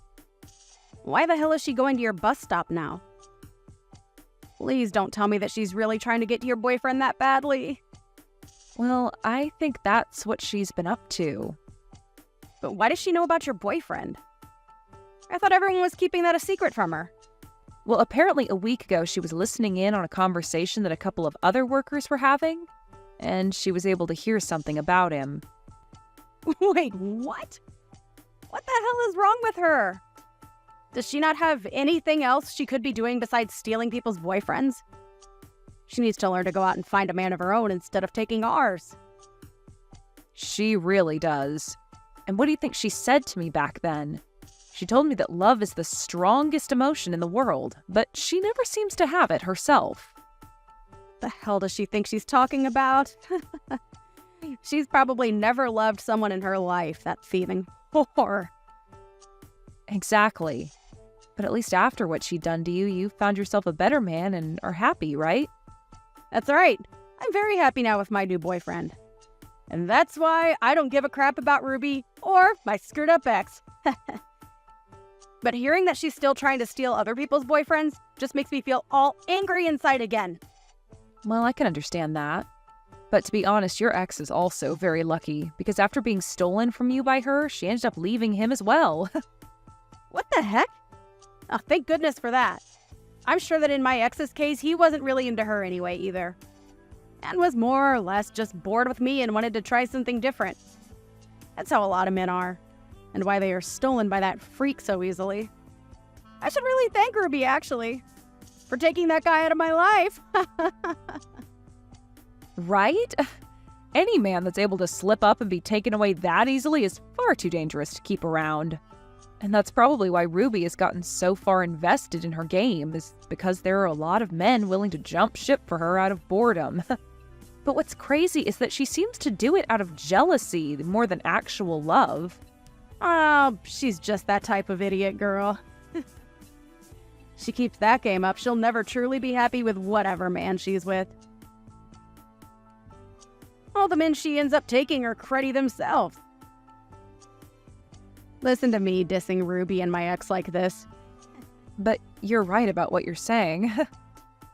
Why the hell is she going to your bus stop now? Please don't tell me that she's really trying to get to your boyfriend that badly. Well, I think that's what she's been up to. But why does she know about your boyfriend? I thought everyone was keeping that a secret from her. Well, apparently a week ago she was listening in on a conversation that a couple of other workers were having, and she was able to hear something about him. Wait, what? What the hell is wrong with her? Does she not have anything else she could be doing besides stealing people's boyfriends? She needs to learn to go out and find a man of her own instead of taking ours. She really does. And what do you think she said to me back then? She told me that love is the strongest emotion in the world, but she never seems to have it herself. The hell does she think she's talking about? She's probably never loved someone in her life, that thieving whore. Exactly. But at least after what she'd done to you, you found yourself a better man and are happy, right? That's right. I'm very happy now with my new boyfriend. And that's why I don't give a crap about Ruby or my screwed-up ex. But hearing that she's still trying to steal other people's boyfriends just makes me feel all angry inside again. Well, I can understand that. But to be honest, your ex is also very lucky, because after being stolen from you by her, she ended up leaving him as well. What the heck? Oh, thank goodness for that. I'm sure that in my ex's case, he wasn't really into her anyway either. And was more or less just bored with me and wanted to try something different. That's how a lot of men are, and why they are stolen by that freak so easily. I should really thank Ruby, actually, for taking that guy out of my life. Right? Any man that's able to slip up and be taken away that easily is far too dangerous to keep around. And that's probably why Ruby has gotten so far invested in her game, is because there are a lot of men willing to jump ship for her out of boredom. But what's crazy is that she seems to do it out of jealousy more than actual love. Oh, she's just that type of idiot girl. She keeps that game up, she'll never truly be happy with whatever man she's with. All the men she ends up taking are cruddy themselves. Listen to me dissing Ruby and my ex like this. But you're right about what you're saying.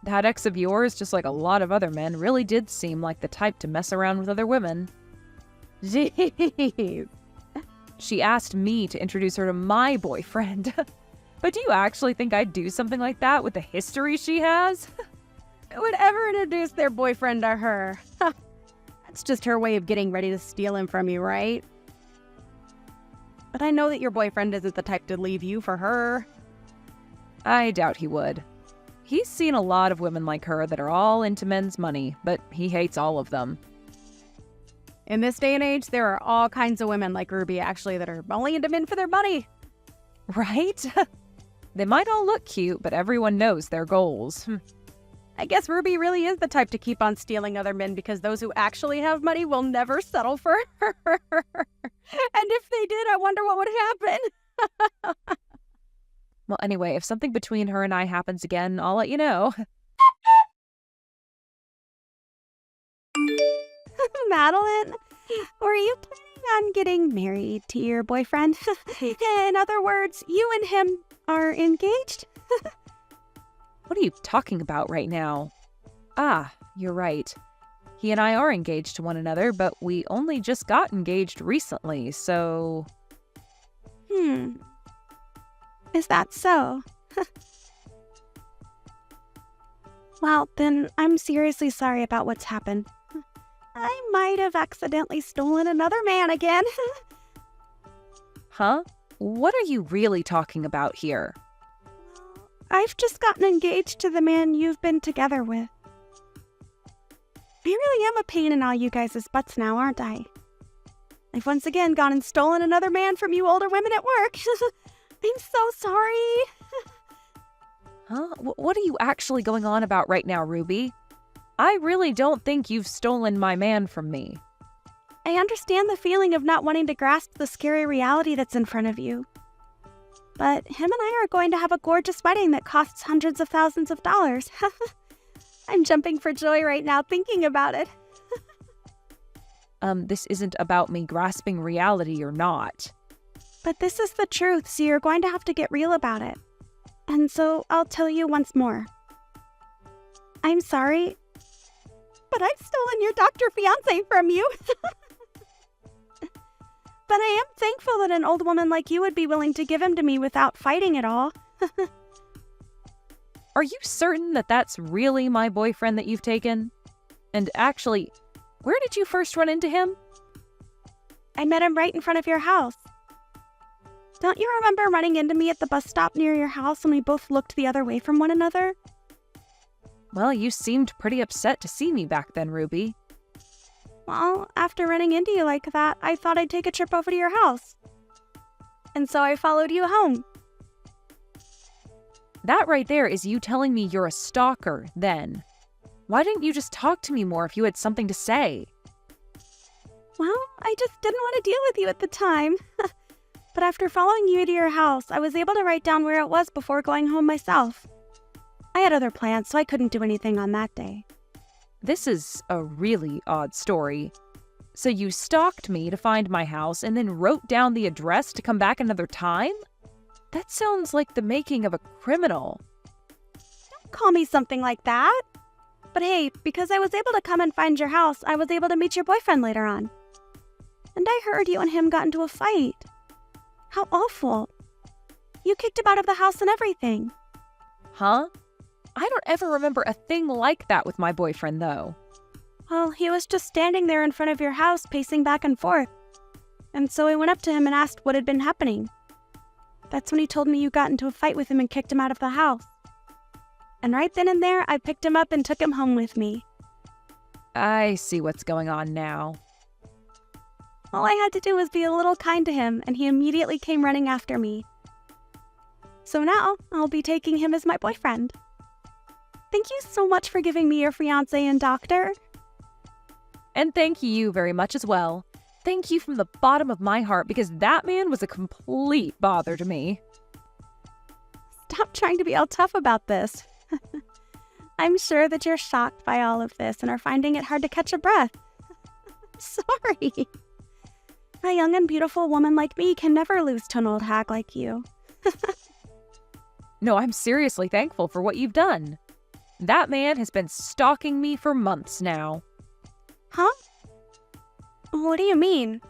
That ex of yours, just like a lot of other men, really did seem like the type to mess around with other women. Jeez. She asked me to introduce her to my boyfriend. But do you actually think I'd do something like that with the history she has? Who would ever introduce their boyfriend to her? That's just her way of getting ready to steal him from you, right? But I know that your boyfriend isn't the type to leave you for her. I doubt he would. He's seen a lot of women like her that are all into men's money, but he hates all of them. In this day and age, there are all kinds of women like Ruby, actually, that are only into men for their money. Right? They might all look cute, but everyone knows their goals. I guess Ruby really is the type to keep on stealing other men because those who actually have money will never settle for her. And if they did, I wonder what would happen. Well, anyway, if something between her and I happens again, I'll let you know. Madeline, were you planning on getting married to your boyfriend? In other words, you and him are engaged? What are you talking about right now? Ah, you're right. He and I are engaged to one another, but we only just got engaged recently, so... Is that so? Well, then I'm seriously sorry about what's happened. I might have accidentally stolen another man again. Huh? What are you really talking about here? I've just gotten engaged to the man you've been together with. I really am a pain in all you guys' butts now, aren't I? I've once again gone and stolen another man from you older women at work. I'm so sorry. Huh? What are you actually going on about right now, Ruby? I really don't think you've stolen my man from me. I understand the feeling of not wanting to grasp the scary reality that's in front of you. But him and I are going to have a gorgeous wedding that costs hundreds of thousands of dollars. I'm jumping for joy right now thinking about it. This isn't about me grasping reality or not. But this is the truth, so you're going to have to get real about it. And so I'll tell you once more. I'm sorry. but I've stolen your doctor fiancé from you. But I am thankful that an old woman like you would be willing to give him to me without fighting at all. Are you certain that that's really my boyfriend that you've taken? And actually, where did you first run into him? I met him right in front of your house. Don't you remember running into me at the bus stop near your house and we both looked the other way from one another? Well, you seemed pretty upset to see me back then, Ruby. Well, after running into you like that, I thought I'd take a trip over to your house. And so I followed you home. That right there is you telling me you're a stalker, then. Why didn't you just talk to me more if you had something to say? Well, I just didn't want to deal with you at the time. But after following you to your house, I was able to write down where it was before going home myself. I had other plans, so I couldn't do anything on that day. This is a really odd story. So you stalked me to find my house and then wrote down the address to come back another time? That sounds like the making of a criminal. Don't call me something like that. But hey, because I was able to come and find your house, I was able to meet your boyfriend later on. And I heard you and him got into a fight. How awful. You kicked him out of the house and everything. Huh? I don't ever remember a thing like that with my boyfriend, though. Well, he was just standing there in front of your house, pacing back and forth. And so I went up to him and asked what had been happening. That's when he told me you got into a fight with him and kicked him out of the house. And right then and there, I picked him up and took him home with me. I see what's going on now. All I had to do was be a little kind to him, and he immediately came running after me. So now, I'll be taking him as my boyfriend. Thank you so much for giving me your fiancé and doctor. And thank you very much as well. Thank you from the bottom of my heart, because that man was a complete bother to me. Stop trying to be all tough about this. I'm sure that you're shocked by all of this and are finding it hard to catch a breath. Sorry. A young and beautiful woman like me can never lose to an old hag like you. No, I'm seriously thankful for what you've done. That man has been stalking me for months now. Huh? What do you mean?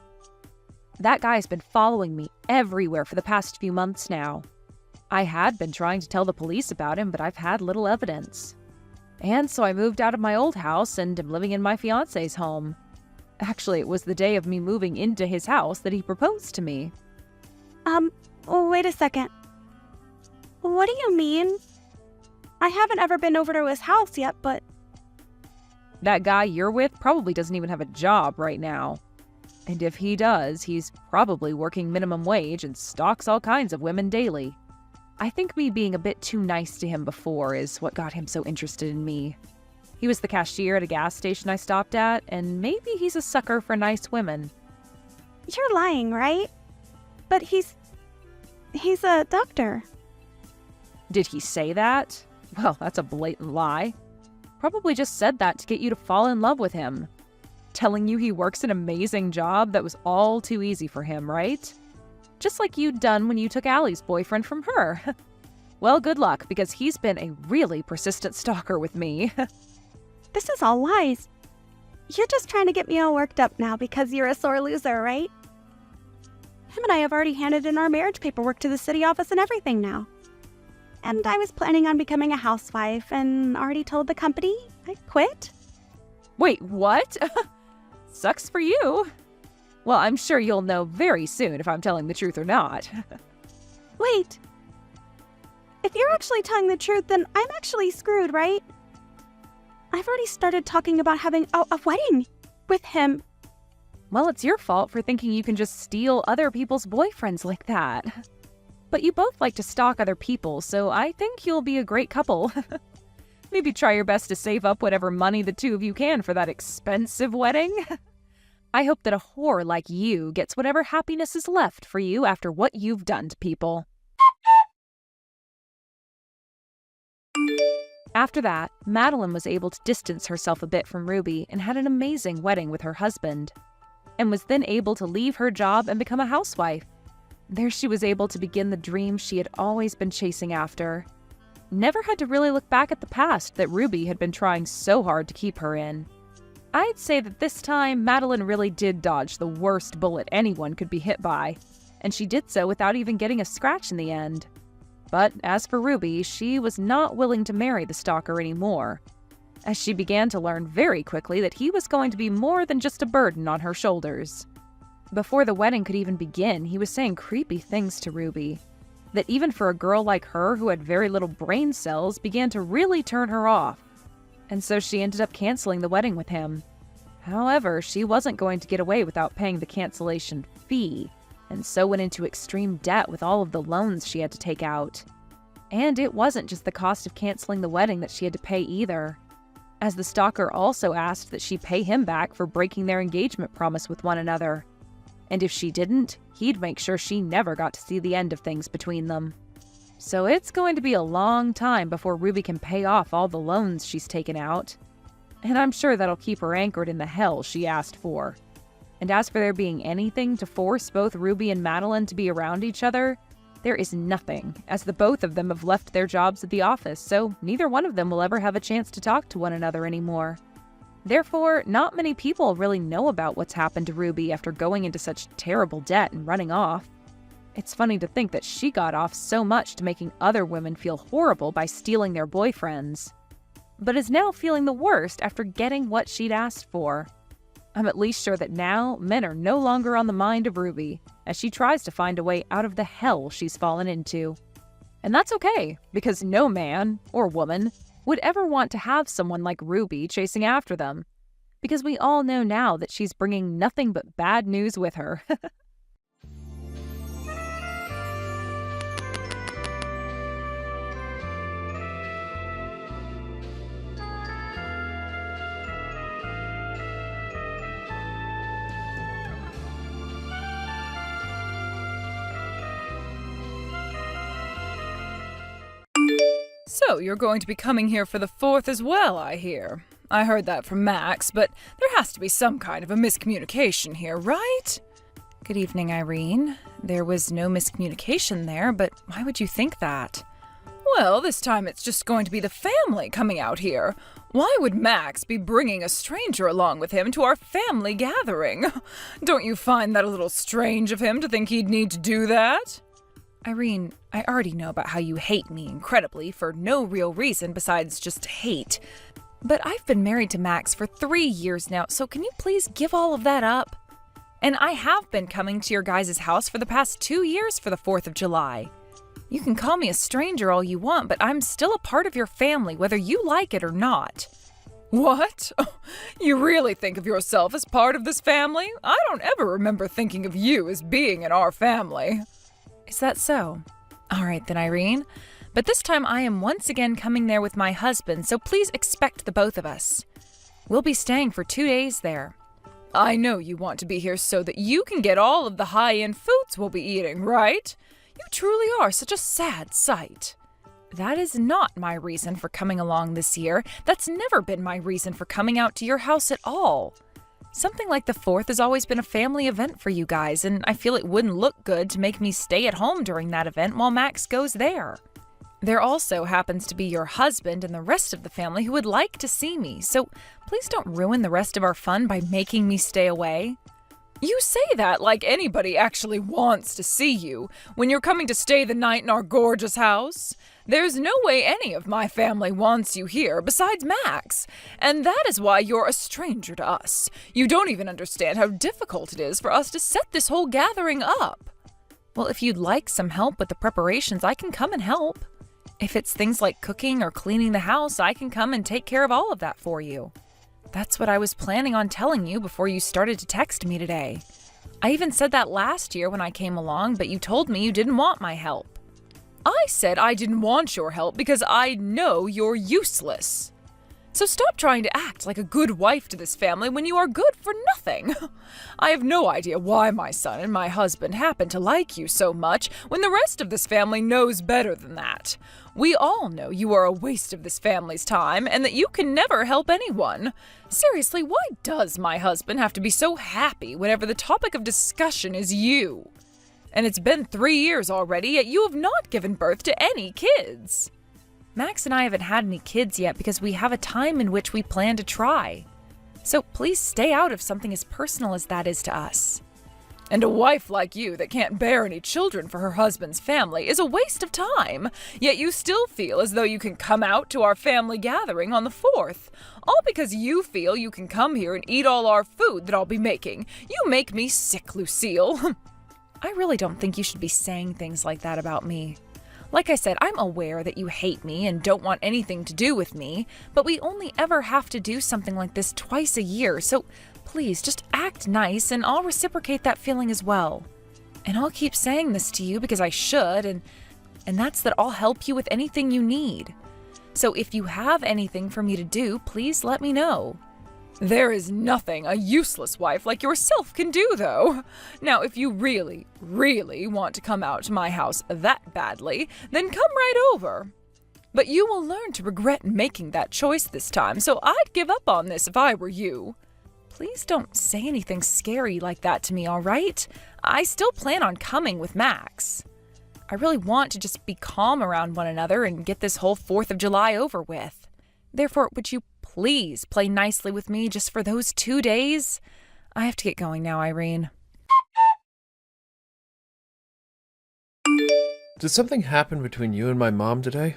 That guy's been following me everywhere for the past few months now. I had been trying to tell the police about him, but I've had little evidence. And so I moved out of my old house and am living in my fiancé's home. Actually, it was the day of me moving into his house that he proposed to me. Wait a second. What do you mean? I haven't ever been over to his house yet, but... That guy you're with probably doesn't even have a job right now. And if he does, he's probably working minimum wage and stalks all kinds of women daily. I think me being a bit too nice to him before is what got him so interested in me. He was the cashier at a gas station I stopped at, and maybe he's a sucker for nice women. You're lying, right? But he's a doctor. Did he say that? Well, that's a blatant lie. Probably just said that to get you to fall in love with him. Telling you he works an amazing job that was all too easy for him, right? Just like you'd done when you took Allie's boyfriend from her. Well, good luck, because he's been a really persistent stalker with me. This is all lies. You're just trying to get me all worked up now because you're a sore loser, right? Him and I have already handed in our marriage paperwork to the city office and everything now. And I was planning on becoming a housewife and already told the company I quit. Wait, what? Sucks for you. Well, I'm sure you'll know very soon if I'm telling the truth or not. Wait. If you're actually telling the truth, then I'm actually screwed, right? I've already started talking about having a wedding with him. Well, it's your fault for thinking you can just steal other people's boyfriends like that. But you both like to stalk other people, so I think you'll be a great couple. Maybe try your best to save up whatever money the two of you can for that expensive wedding. I hope that a whore like you gets whatever happiness is left for you after what you've done to people. After that, Madeline was able to distance herself a bit from Ruby and had an amazing wedding with her husband, and was then able to leave her job and become a housewife. There she was able to begin the dream she had always been chasing after. Never had to really look back at the past that Ruby had been trying so hard to keep her in. I'd say that this time, Madeline really did dodge the worst bullet anyone could be hit by, and she did so without even getting a scratch in the end. But as for Ruby, she was not willing to marry the stalker anymore, as she began to learn very quickly that he was going to be more than just a burden on her shoulders. Before the wedding could even begin, he was saying creepy things to Ruby, that even for a girl like her who had very little brain cells began to really turn her off, and so she ended up canceling the wedding with him. However, she wasn't going to get away without paying the cancellation fee, and so went into extreme debt with all of the loans she had to take out. And it wasn't just the cost of canceling the wedding that she had to pay either, as the stalker also asked that she pay him back for breaking their engagement promise with one another. And if she didn't, he'd make sure she never got to see the end of things between them. So it's going to be a long time before Ruby can pay off all the loans she's taken out. And I'm sure that'll keep her anchored in the hell she asked for. And as for there being anything to force both Ruby and Madeline to be around each other, there is nothing, as the both of them have left their jobs at the office, so neither one of them will ever have a chance to talk to one another anymore. Therefore, not many people really know about what's happened to Ruby after going into such terrible debt and running off. It's funny to think that she got off so much to making other women feel horrible by stealing their boyfriends, but is now feeling the worst after getting what she'd asked for. I'm at least sure that now men are no longer on the mind of Ruby, as she tries to find a way out of the hell she's fallen into. And that's okay, because no man, or woman, would ever want to have someone like Ruby chasing after them, because we all know now that she's bringing nothing but bad news with her. So, you're going to be coming here for the 4th as well, I hear. I heard that from Max, but there has to be some kind of a miscommunication here, right? Good evening, Irene. There was no miscommunication there, but why would you think that? Well, this time it's just going to be the family coming out here. Why would Max be bringing a stranger along with him to our family gathering? Don't you find that a little strange of him to think he'd need to do that? Irene, I already know about how you hate me incredibly for no real reason besides just hate. But I've been married to Max for 3 years now, so can you please give all of that up? And I have been coming to your guys' house for the past 2 years for the 4th of July. You can call me a stranger all you want, but I'm still a part of your family, whether you like it or not. What? You really think of yourself as part of this family? I don't ever remember thinking of you as being in our family. Is that so? All right then, Irene. But this time I am once again coming there with my husband, so please expect the both of us. We'll be staying for 2 days there. I know you want to be here so that you can get all of the high-end foods we'll be eating, right? You truly are such a sad sight. That is not my reason for coming along this year. That's never been my reason for coming out to your house at all. Something like the 4th has always been a family event for you guys, and I feel it wouldn't look good to make me stay at home during that event while Max goes there. There also happens to be your husband and the rest of the family who would like to see me, so please don't ruin the rest of our fun by making me stay away. You say that like anybody actually wants to see you when you're coming to stay the night in our gorgeous house. There's no way any of my family wants you here besides Max, and that is why you're a stranger to us. You don't even understand how difficult it is for us to set this whole gathering up. Well, if you'd like some help with the preparations, I can come and help. If it's things like cooking or cleaning the house, I can come and take care of all of that for you. That's what I was planning on telling you before you started to text me today. I even said that last year when I came along, but you told me you didn't want my help. I said I didn't want your help because I know you're useless. So stop trying to act like a good wife to this family when you are good for nothing. I have no idea why my son and my husband happen to like you so much when the rest of this family knows better than that. We all know you are a waste of this family's time and that you can never help anyone. Seriously, why does my husband have to be so happy whenever the topic of discussion is you? And it's been 3 years already, yet you have not given birth to any kids. Max and I haven't had any kids yet because we have a time in which we plan to try. So please stay out of something as personal as that is to us. And a wife like you that can't bear any children for her husband's family is a waste of time. Yet you still feel as though you can come out to our family gathering on the 4th. All because you feel you can come here and eat all our food that I'll be making. You make me sick, Lucille. I really don't think you should be saying things like that about me. Like I said, I'm aware that you hate me and don't want anything to do with me, but we only ever have to do something like this twice a year, so please just act nice and I'll reciprocate that feeling as well. And I'll keep saying this to you because I should, and that's that I'll help you with anything you need. So if you have anything for me to do, please let me know. There is nothing a useless wife like yourself can do, though. Now, if you really, really want to come out to my house that badly, then come right over. But you will learn to regret making that choice this time, so I'd give up on this if I were you. Please don't say anything scary like that to me, all right? I still plan on coming with Max. I really want to just be calm around one another and get this whole 4th of July over with. Therefore, would you please play nicely with me just for those 2 days? I have to get going now, Irene. Did something happen between you and my mom today?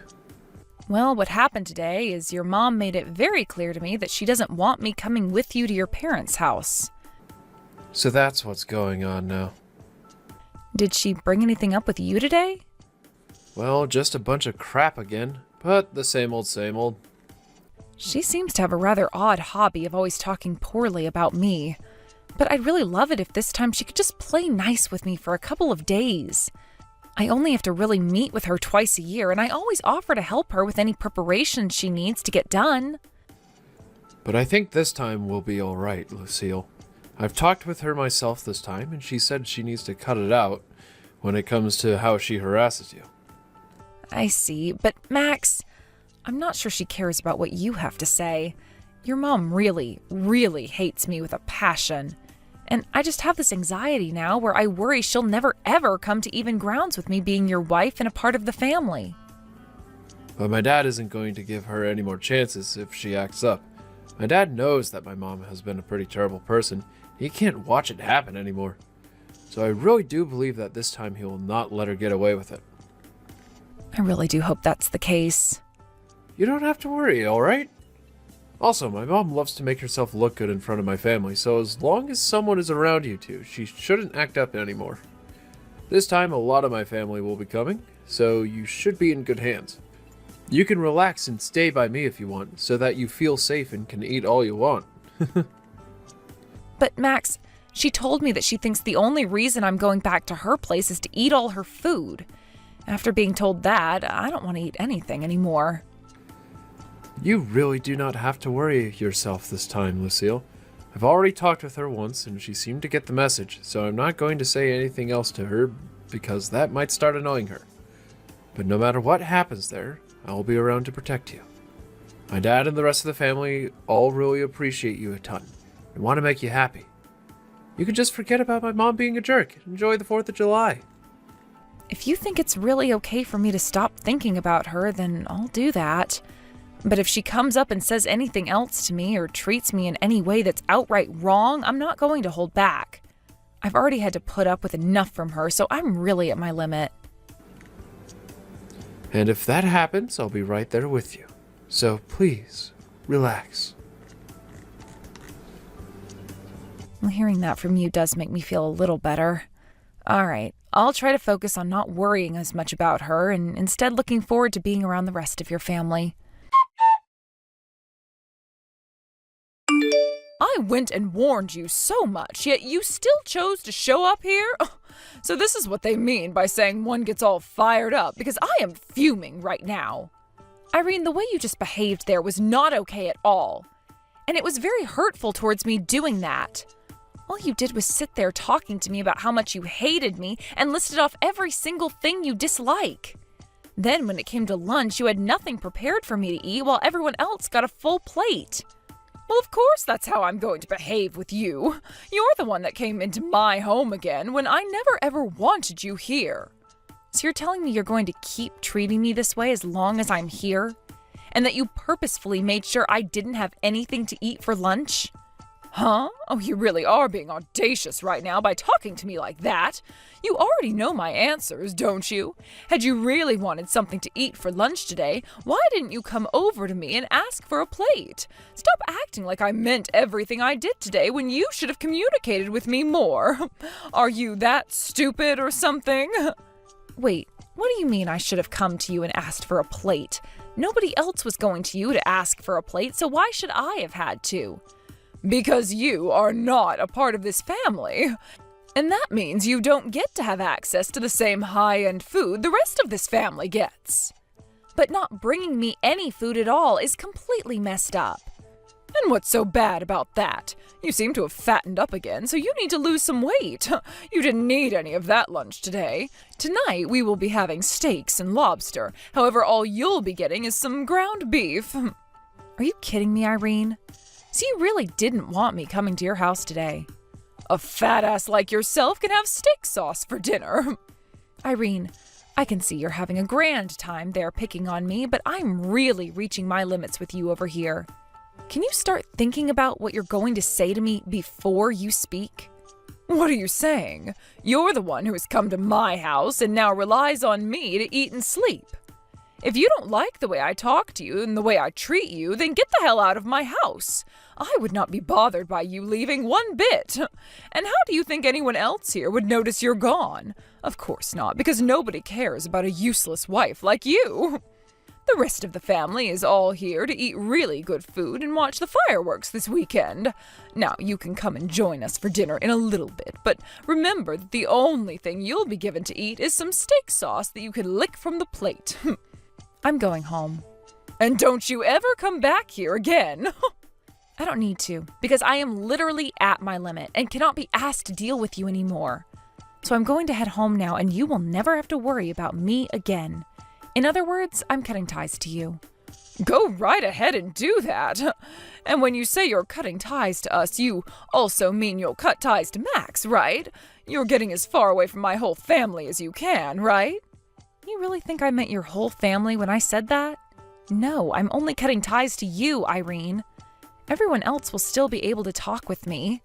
Well, what happened today is your mom made it very clear to me that she doesn't want me coming with you to your parents' house. So that's what's going on now. Did she bring anything up with you today? Well, just a bunch of crap again, but the same old, same old. She seems to have a rather odd hobby of always talking poorly about me. But I'd really love it if this time she could just play nice with me for a couple of days. I only have to really meet with her twice a year, and I always offer to help her with any preparation she needs to get done. But I think this time will be all right, Lucille. I've talked with her myself this time, and she said she needs to cut it out when it comes to how she harasses you. I see, but Max, I'm not sure she cares about what you have to say. Your mom really, really hates me with a passion. And I just have this anxiety now where I worry she'll never ever come to even grounds with me being your wife and a part of the family. But my dad isn't going to give her any more chances if she acts up. My dad knows that my mom has been a pretty terrible person. He can't watch it happen anymore. So I really do believe that this time he will not let her get away with it. I really do hope that's the case. You don't have to worry, alright? Also, my mom loves to make herself look good in front of my family, so as long as someone is around you two, she shouldn't act up anymore. This time, a lot of my family will be coming, so you should be in good hands. You can relax and stay by me if you want, so that you feel safe and can eat all you want. But Max, she told me that she thinks the only reason I'm going back to her place is to eat all her food. After being told that, I don't want to eat anything anymore. You really do not have to worry yourself this time, Lucille. I've already talked with her once, and she seemed to get the message, so I'm not going to say anything else to her, because that might start annoying her. But no matter what happens there, I'll be around to protect you. My dad and the rest of the family all really appreciate you a ton, and want to make you happy. You can just forget about my mom being a jerk and enjoy the 4th of July. If you think it's really okay for me to stop thinking about her, then I'll do that. But if she comes up and says anything else to me or treats me in any way that's outright wrong, I'm not going to hold back. I've already had to put up with enough from her, so I'm really at my limit. And if that happens, I'll be right there with you. So please, relax. Well, hearing that from you does make me feel a little better. All right, I'll try to focus on not worrying as much about her and instead looking forward to being around the rest of your family. I went and warned you so much, yet you still chose to show up here? So this is what they mean by saying one gets all fired up, because I am fuming right now. Irene, the way you just behaved there was not okay at all. And it was very hurtful towards me doing that. All you did was sit there talking to me about how much you hated me and listed off every single thing you dislike. Then when it came to lunch, you had nothing prepared for me to eat while everyone else got a full plate. Well, of course that's how I'm going to behave with you. You're the one that came into my home again when I never ever wanted you here. So you're telling me you're going to keep treating me this way as long as I'm here? And that you purposefully made sure I didn't have anything to eat for lunch? Huh? Oh, you really are being audacious right now by talking to me like that. You already know my answers, don't you? Had you really wanted something to eat for lunch today, why didn't you come over to me and ask for a plate? Stop acting like I meant everything I did today when you should have communicated with me more. Are you that stupid or something? Wait, what do you mean I should have come to you and asked for a plate? Nobody else was going to you to ask for a plate, so why should I have had to? Because you are not a part of this family. And that means you don't get to have access to the same high-end food the rest of this family gets. But not bringing me any food at all is completely messed up. And what's so bad about that? You seem to have fattened up again, so you need to lose some weight. You didn't need any of that lunch today. Tonight we will be having steaks and lobster. However, all you'll be getting is some ground beef. Are you kidding me, Irene? So you really didn't want me coming to your house today? A fat ass like yourself can have steak sauce for dinner. Irene, I can see you're having a grand time there picking on me, but I'm really reaching my limits with you over here. Can you start thinking about what you're going to say to me before you speak? What are you saying? You're the one who has come to my house and now relies on me to eat and sleep. If you don't like the way I talk to you and the way I treat you, then get the hell out of my house. I would not be bothered by you leaving one bit. And how do you think anyone else here would notice you're gone? Of course not, because nobody cares about a useless wife like you. The rest of the family is all here to eat really good food and watch the fireworks this weekend. Now, you can come and join us for dinner in a little bit, but remember that the only thing you'll be given to eat is some steak sauce that you can lick from the plate. I'm going home. And don't you ever come back here again. I don't need to, because I am literally at my limit and cannot be asked to deal with you anymore. So I'm going to head home now, and you will never have to worry about me again. In other words, I'm cutting ties to you. Go right ahead and do that. And when you say you're cutting ties to us, you also mean you'll cut ties to Max, right? You're getting as far away from my whole family as you can, right? You really think I meant your whole family when I said that? No, I'm only cutting ties to you, Irene. Everyone else will still be able to talk with me.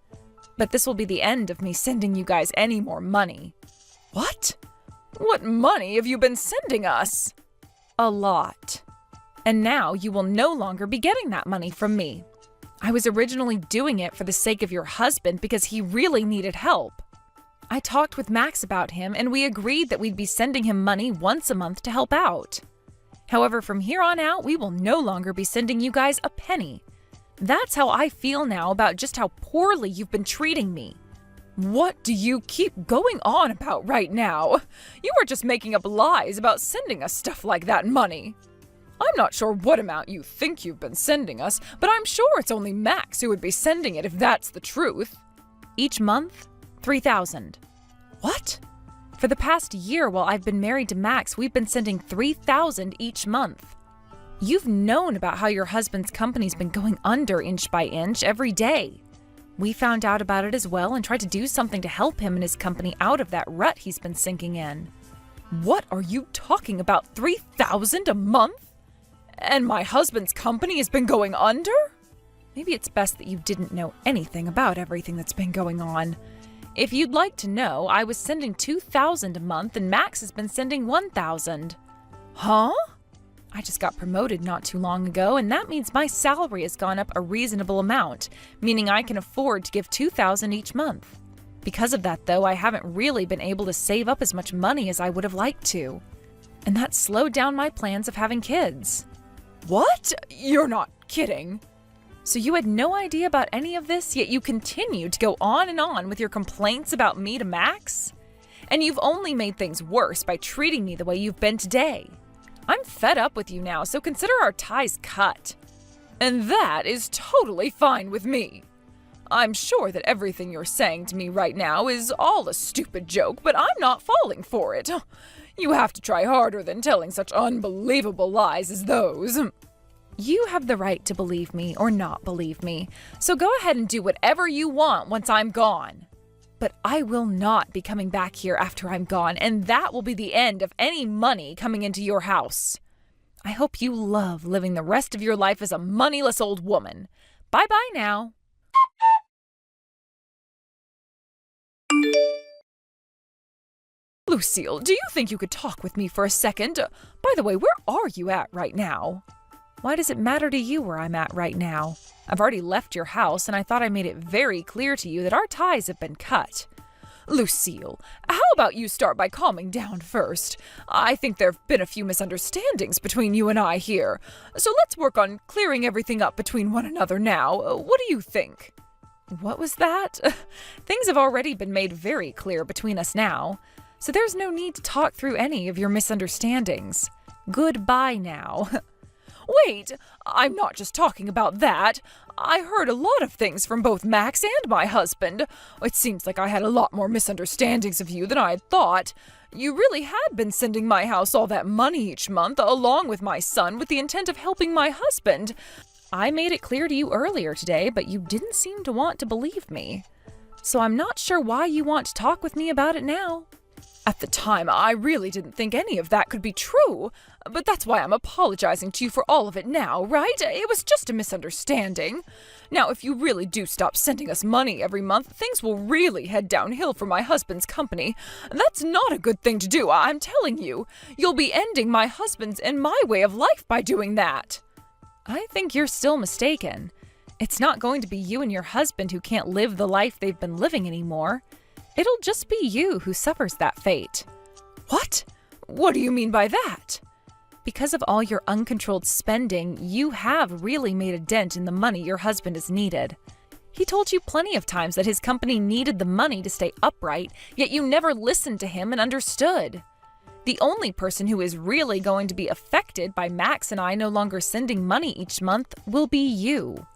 But this will be the end of me sending you guys any more money. What? What money have you been sending us? A lot. And now you will no longer be getting that money from me. I was originally doing it for the sake of your husband because he really needed help. I talked with Max about him, and we agreed that we'd be sending him money once a month to help out. However, from here on out, we will no longer be sending you guys a penny. That's how I feel now about just how poorly you've been treating me. What do you keep going on about right now? You are just making up lies about sending us stuff like that money. I'm not sure what amount you think you've been sending us, but I'm sure it's only Max who would be sending it if that's the truth. Each month, $3,000. What? For the past year while I've been married to Max, we've been sending $3,000 each month. You've known about how your husband's company's been going under inch by inch every day. We found out about it as well and tried to do something to help him and his company out of that rut he's been sinking in. What are you talking about? $3,000 a month? And my husband's company has been going under? Maybe it's best that you didn't know anything about everything that's been going on. If you'd like to know, I was sending $2,000 a month and Max has been sending $1,000. Huh? I just got promoted not too long ago, and that means my salary has gone up a reasonable amount, meaning I can afford to give $2,000 each month. Because of that, though, I haven't really been able to save up as much money as I would have liked to. And that slowed down my plans of having kids. What? You're not kidding. So you had no idea about any of this, yet you continued to go on and on with your complaints about me to Max? And you've only made things worse by treating me the way you've been today. I'm fed up with you now, so consider our ties cut. And that is totally fine with me. I'm sure that everything you're saying to me right now is all a stupid joke, but I'm not falling for it. You have to try harder than telling such unbelievable lies as those. You have the right to believe me or not believe me, so go ahead and do whatever you want once I'm gone. But I will not be coming back here after I'm gone, and that will be the end of any money coming into your house. I hope you love living the rest of your life as a moneyless old woman. Bye-bye now. Lucille, do you think you could talk with me for a second? By the way, where are you at right now? Why does it matter to you where I'm at right now? I've already left your house, and I thought I made it very clear to you that our ties have been cut. Lucille, how about you start by calming down first? I think there have been a few misunderstandings between you and I here, so let's work on clearing everything up between one another now. What do you think? What was that? Things have already been made very clear between us now, so there's no need to talk through any of your misunderstandings. Goodbye now. Wait, I'm not just talking about that. I heard a lot of things from both Max and my husband. It seems like I had a lot more misunderstandings of you than I had thought. You really had been sending my house all that money each month, along with my son, with the intent of helping my husband. I made it clear to you earlier today, but you didn't seem to want to believe me. So I'm not sure why you want to talk with me about it now. At the time, I really didn't think any of that could be true, but that's why I'm apologizing to you for all of it now, right? It was just a misunderstanding. Now, if you really do stop sending us money every month, things will really head downhill for my husband's company. That's not a good thing to do, I'm telling you. You'll be ending my husband's and my way of life by doing that. I think you're still mistaken. It's not going to be you and your husband who can't live the life they've been living anymore. It'll just be you who suffers that fate. What? What do you mean by that? Because of all your uncontrolled spending, you have really made a dent in the money your husband has needed. He told you plenty of times that his company needed the money to stay upright, yet you never listened to him and understood. The only person who is really going to be affected by Max and I no longer sending money each month will be you.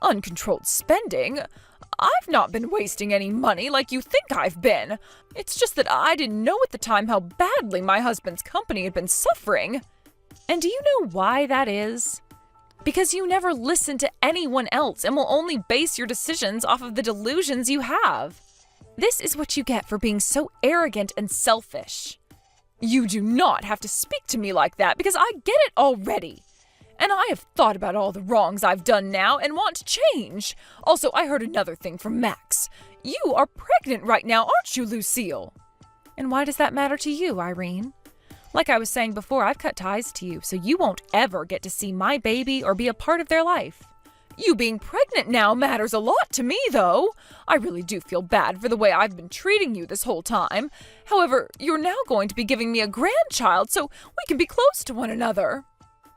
Uncontrolled spending? I've not been wasting any money like you think I've been. It's just that I didn't know at the time how badly my husband's company had been suffering. And do you know why that is? Because you never listen to anyone else and will only base your decisions off of the delusions you have. This is what you get for being so arrogant and selfish. You do not have to speak to me like that because I get it already. And I have thought about all the wrongs I've done now and want to change. Also, I heard another thing from Max. You are pregnant right now, aren't you, Lucille? And why does that matter to you, Irene? Like I was saying before, I've cut ties to you, so you won't ever get to see my baby or be a part of their life. You being pregnant now matters a lot to me, though. I really do feel bad for the way I've been treating you this whole time. However, you're now going to be giving me a grandchild, so we can be close to one another.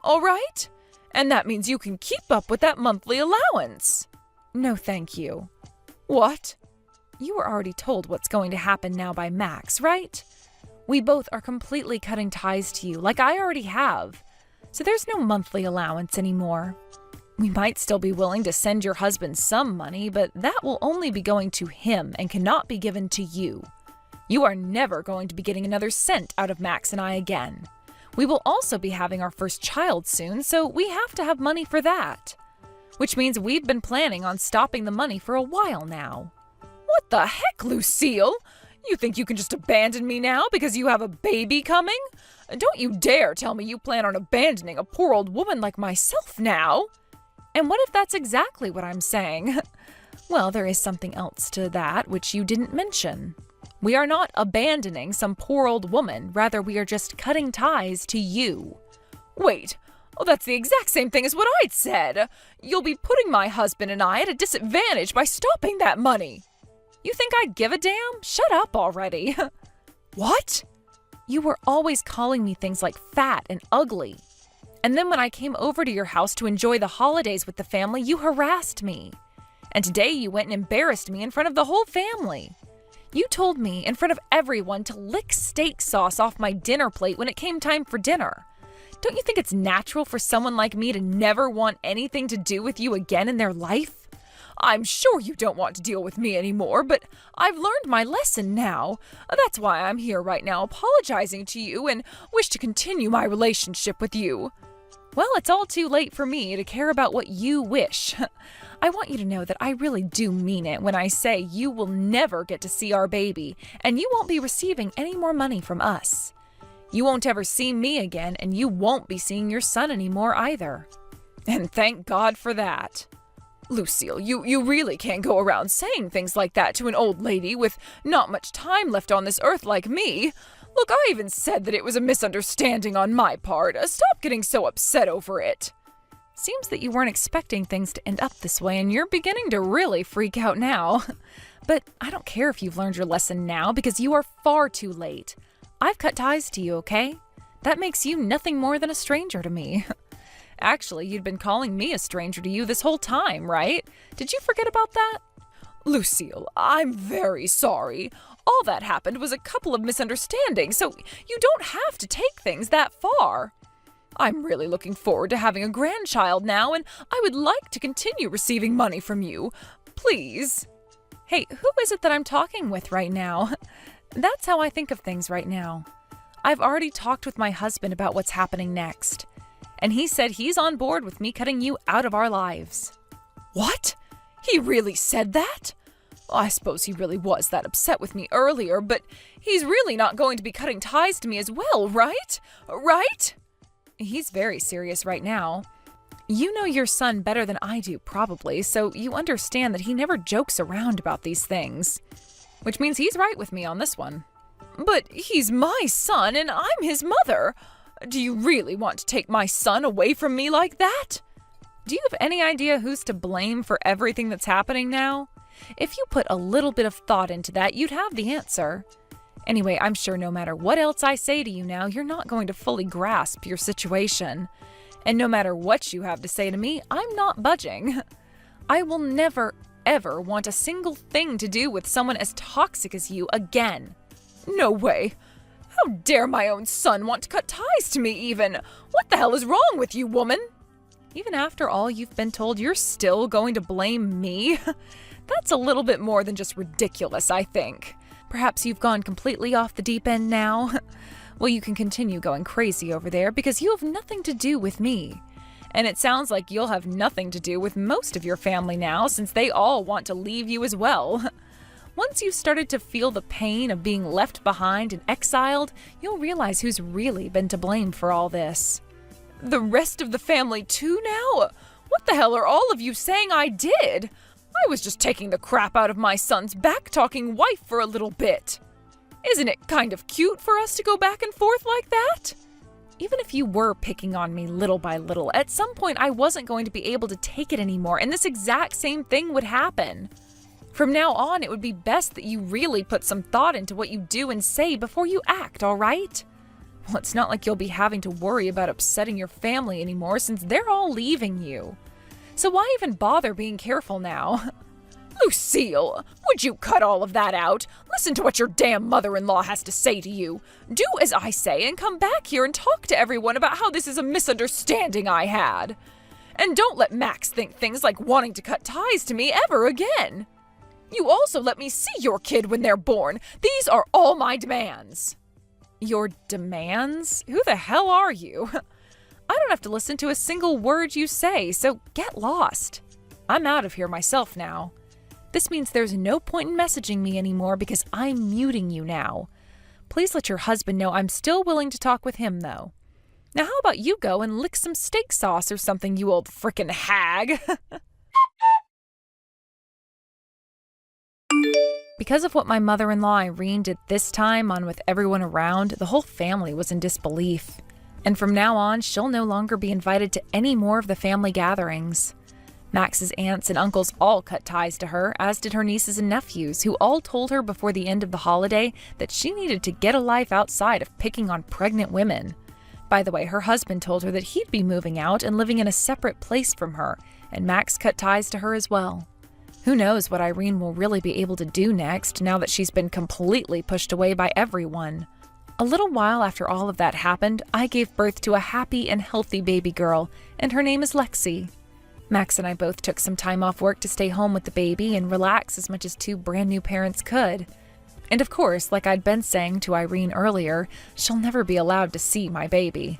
All right? And that means you can keep up with that monthly allowance. No, thank you. What? You were already told what's going to happen now by Max, right? We both are completely cutting ties to you, like I already have. So there's no monthly allowance anymore. We might still be willing to send your husband some money, but that will only be going to him and cannot be given to you. You are never going to be getting another cent out of Max and I again. We will also be having our first child soon, so we have to have money for that. Which means we've been planning on stopping the money for a while now. What the heck, Lucille? You think you can just abandon me now because you have a baby coming? Don't you dare tell me you plan on abandoning a poor old woman like myself now. And what if that's exactly what I'm saying? Well, there is something else to that which you didn't mention. We are not abandoning some poor old woman, rather we are just cutting ties to you. Wait, that's the exact same thing as what I'd said. You'll be putting my husband and I at a disadvantage by stopping that money. You think I'd give a damn? Shut up already. What? You were always calling me things like fat and ugly. And then when I came over to your house to enjoy the holidays with the family, you harassed me. And today you went and embarrassed me in front of the whole family. You told me in front of everyone to lick steak sauce off my dinner plate when it came time for dinner. Don't you think it's natural for someone like me to never want anything to do with you again in their life? I'm sure you don't want to deal with me anymore, but I've learned my lesson now. That's why I'm here right now apologizing to you and wish to continue my relationship with you. Well, it's all too late for me to care about what you wish. I want you to know that I really do mean it when I say you will never get to see our baby, and you won't be receiving any more money from us. You won't ever see me again, and you won't be seeing your son anymore either. And thank God for that. Lucille, you really can't go around saying things like that to an old lady with not much time left on this earth like me. Look, I even said that it was a misunderstanding on my part. Stop getting so upset over it. Seems that you weren't expecting things to end up this way, and you're beginning to really freak out now. But I don't care if you've learned your lesson now, because you are far too late. I've cut ties to you, okay? That makes you nothing more than a stranger to me. Actually, you'd been calling me a stranger to you this whole time, right? Did you forget about that? Lucille, I'm very sorry. All that happened was a couple of misunderstandings, so you don't have to take things that far. I'm really looking forward to having a grandchild now, and I would like to continue receiving money from you. Please. Hey, who is it that I'm talking with right now? That's how I think of things right now. I've already talked with my husband about what's happening next, and he said he's on board with me cutting you out of our lives. What? He really said that? I suppose he really was that upset with me earlier, but he's really not going to be cutting ties to me as well, right? Right? He's very serious right now. You know your son better than I do, probably, so you understand that he never jokes around about these things. Which means he's right with me on this one. But he's my son and I'm his mother. Do you really want to take my son away from me like that? Do you have any idea who's to blame for everything that's happening now? If you put a little bit of thought into that, you'd have the answer. Anyway, I'm sure no matter what else I say to you now, you're not going to fully grasp your situation. And no matter what you have to say to me, I'm not budging. I will never, ever want a single thing to do with someone as toxic as you again. No way. How dare my own son want to cut ties to me even? What the hell is wrong with you, woman? Even after all you've been told, you're still going to blame me? That's a little bit more than just ridiculous, I think. Perhaps you've gone completely off the deep end now? Well, you can continue going crazy over there because you have nothing to do with me. And it sounds like you'll have nothing to do with most of your family now, since they all want to leave you as well. Once you've started to feel the pain of being left behind and exiled, you'll realize who's really been to blame for all this. The rest of the family too now? What the hell are all of you saying I did? I was just taking the crap out of my son's back-talking wife for a little bit. Isn't it kind of cute for us to go back and forth like that? Even if you were picking on me little by little, at some point I wasn't going to be able to take it anymore, and this exact same thing would happen. From now on, it would be best that you really put some thought into what you do and say before you act, all right? Well, it's not like you'll be having to worry about upsetting your family anymore since they're all leaving you. So why even bother being careful now? Lucille, would you cut all of that out? Listen to what your damn mother-in-law has to say to you. Do as I say and come back here and talk to everyone about how this is a misunderstanding I had. And don't let Max think things like wanting to cut ties to me ever again. You also let me see your kid when they're born. These are all my demands. Your demands? Who the hell are you? I don't have to listen to a single word you say, so get lost. I'm out of here myself now. This means there's no point in messaging me anymore because I'm muting you now. Please let your husband know I'm still willing to talk with him, though. Now how about you go and lick some steak sauce or something, you old frickin' hag? Because of what my mother-in-law Irene did this time on with everyone around, the whole family was in disbelief. And from now on, she'll no longer be invited to any more of the family gatherings. Max's aunts and uncles all cut ties to her, as did her nieces and nephews, who all told her before the end of the holiday that she needed to get a life outside of picking on pregnant women. By the way, her husband told her that he'd be moving out and living in a separate place from her, and Max cut ties to her as well. Who knows what Irene will really be able to do next now that she's been completely pushed away by everyone. A little while after all of that happened, I gave birth to a happy and healthy baby girl, and her name is Lexi. Max and I both took some time off work to stay home with the baby and relax as much as two brand new parents could. And of course, like I'd been saying to Irene earlier, she'll never be allowed to see my baby.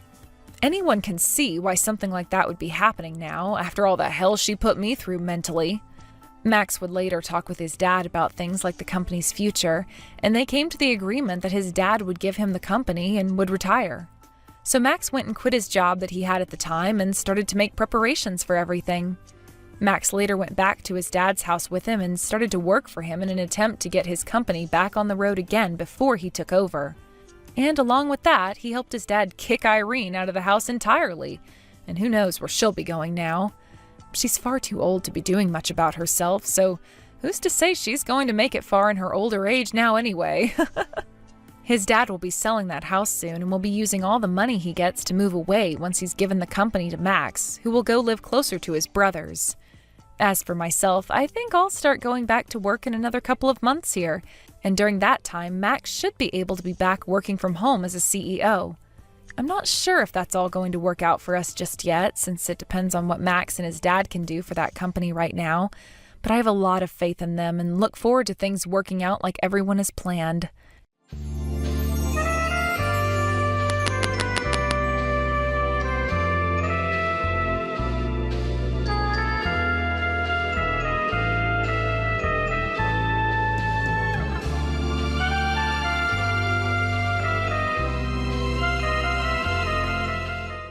Anyone can see why something like that would be happening now, after all the hell she put me through mentally. Max would later talk with his dad about things like the company's future, and they came to the agreement that his dad would give him the company and would retire. So Max went and quit his job that he had at the time and started to make preparations for everything. Max later went back to his dad's house with him and started to work for him in an attempt to get his company back on the road again before he took over. And along with that, he helped his dad kick Irene out of the house entirely. And who knows where she'll be going now. She's far too old to be doing much about herself, so who's to say she's going to make it far in her older age now anyway? His dad will be selling that house soon and will be using all the money he gets to move away once he's given the company to Max, who will go live closer to his brothers. As for myself, I think I'll start going back to work in another couple of months here, and during that time, Max should be able to be back working from home as a CEO. I'm not sure if that's all going to work out for us just yet, since it depends on what Max and his dad can do for that company right now, but I have a lot of faith in them and look forward to things working out like everyone has planned.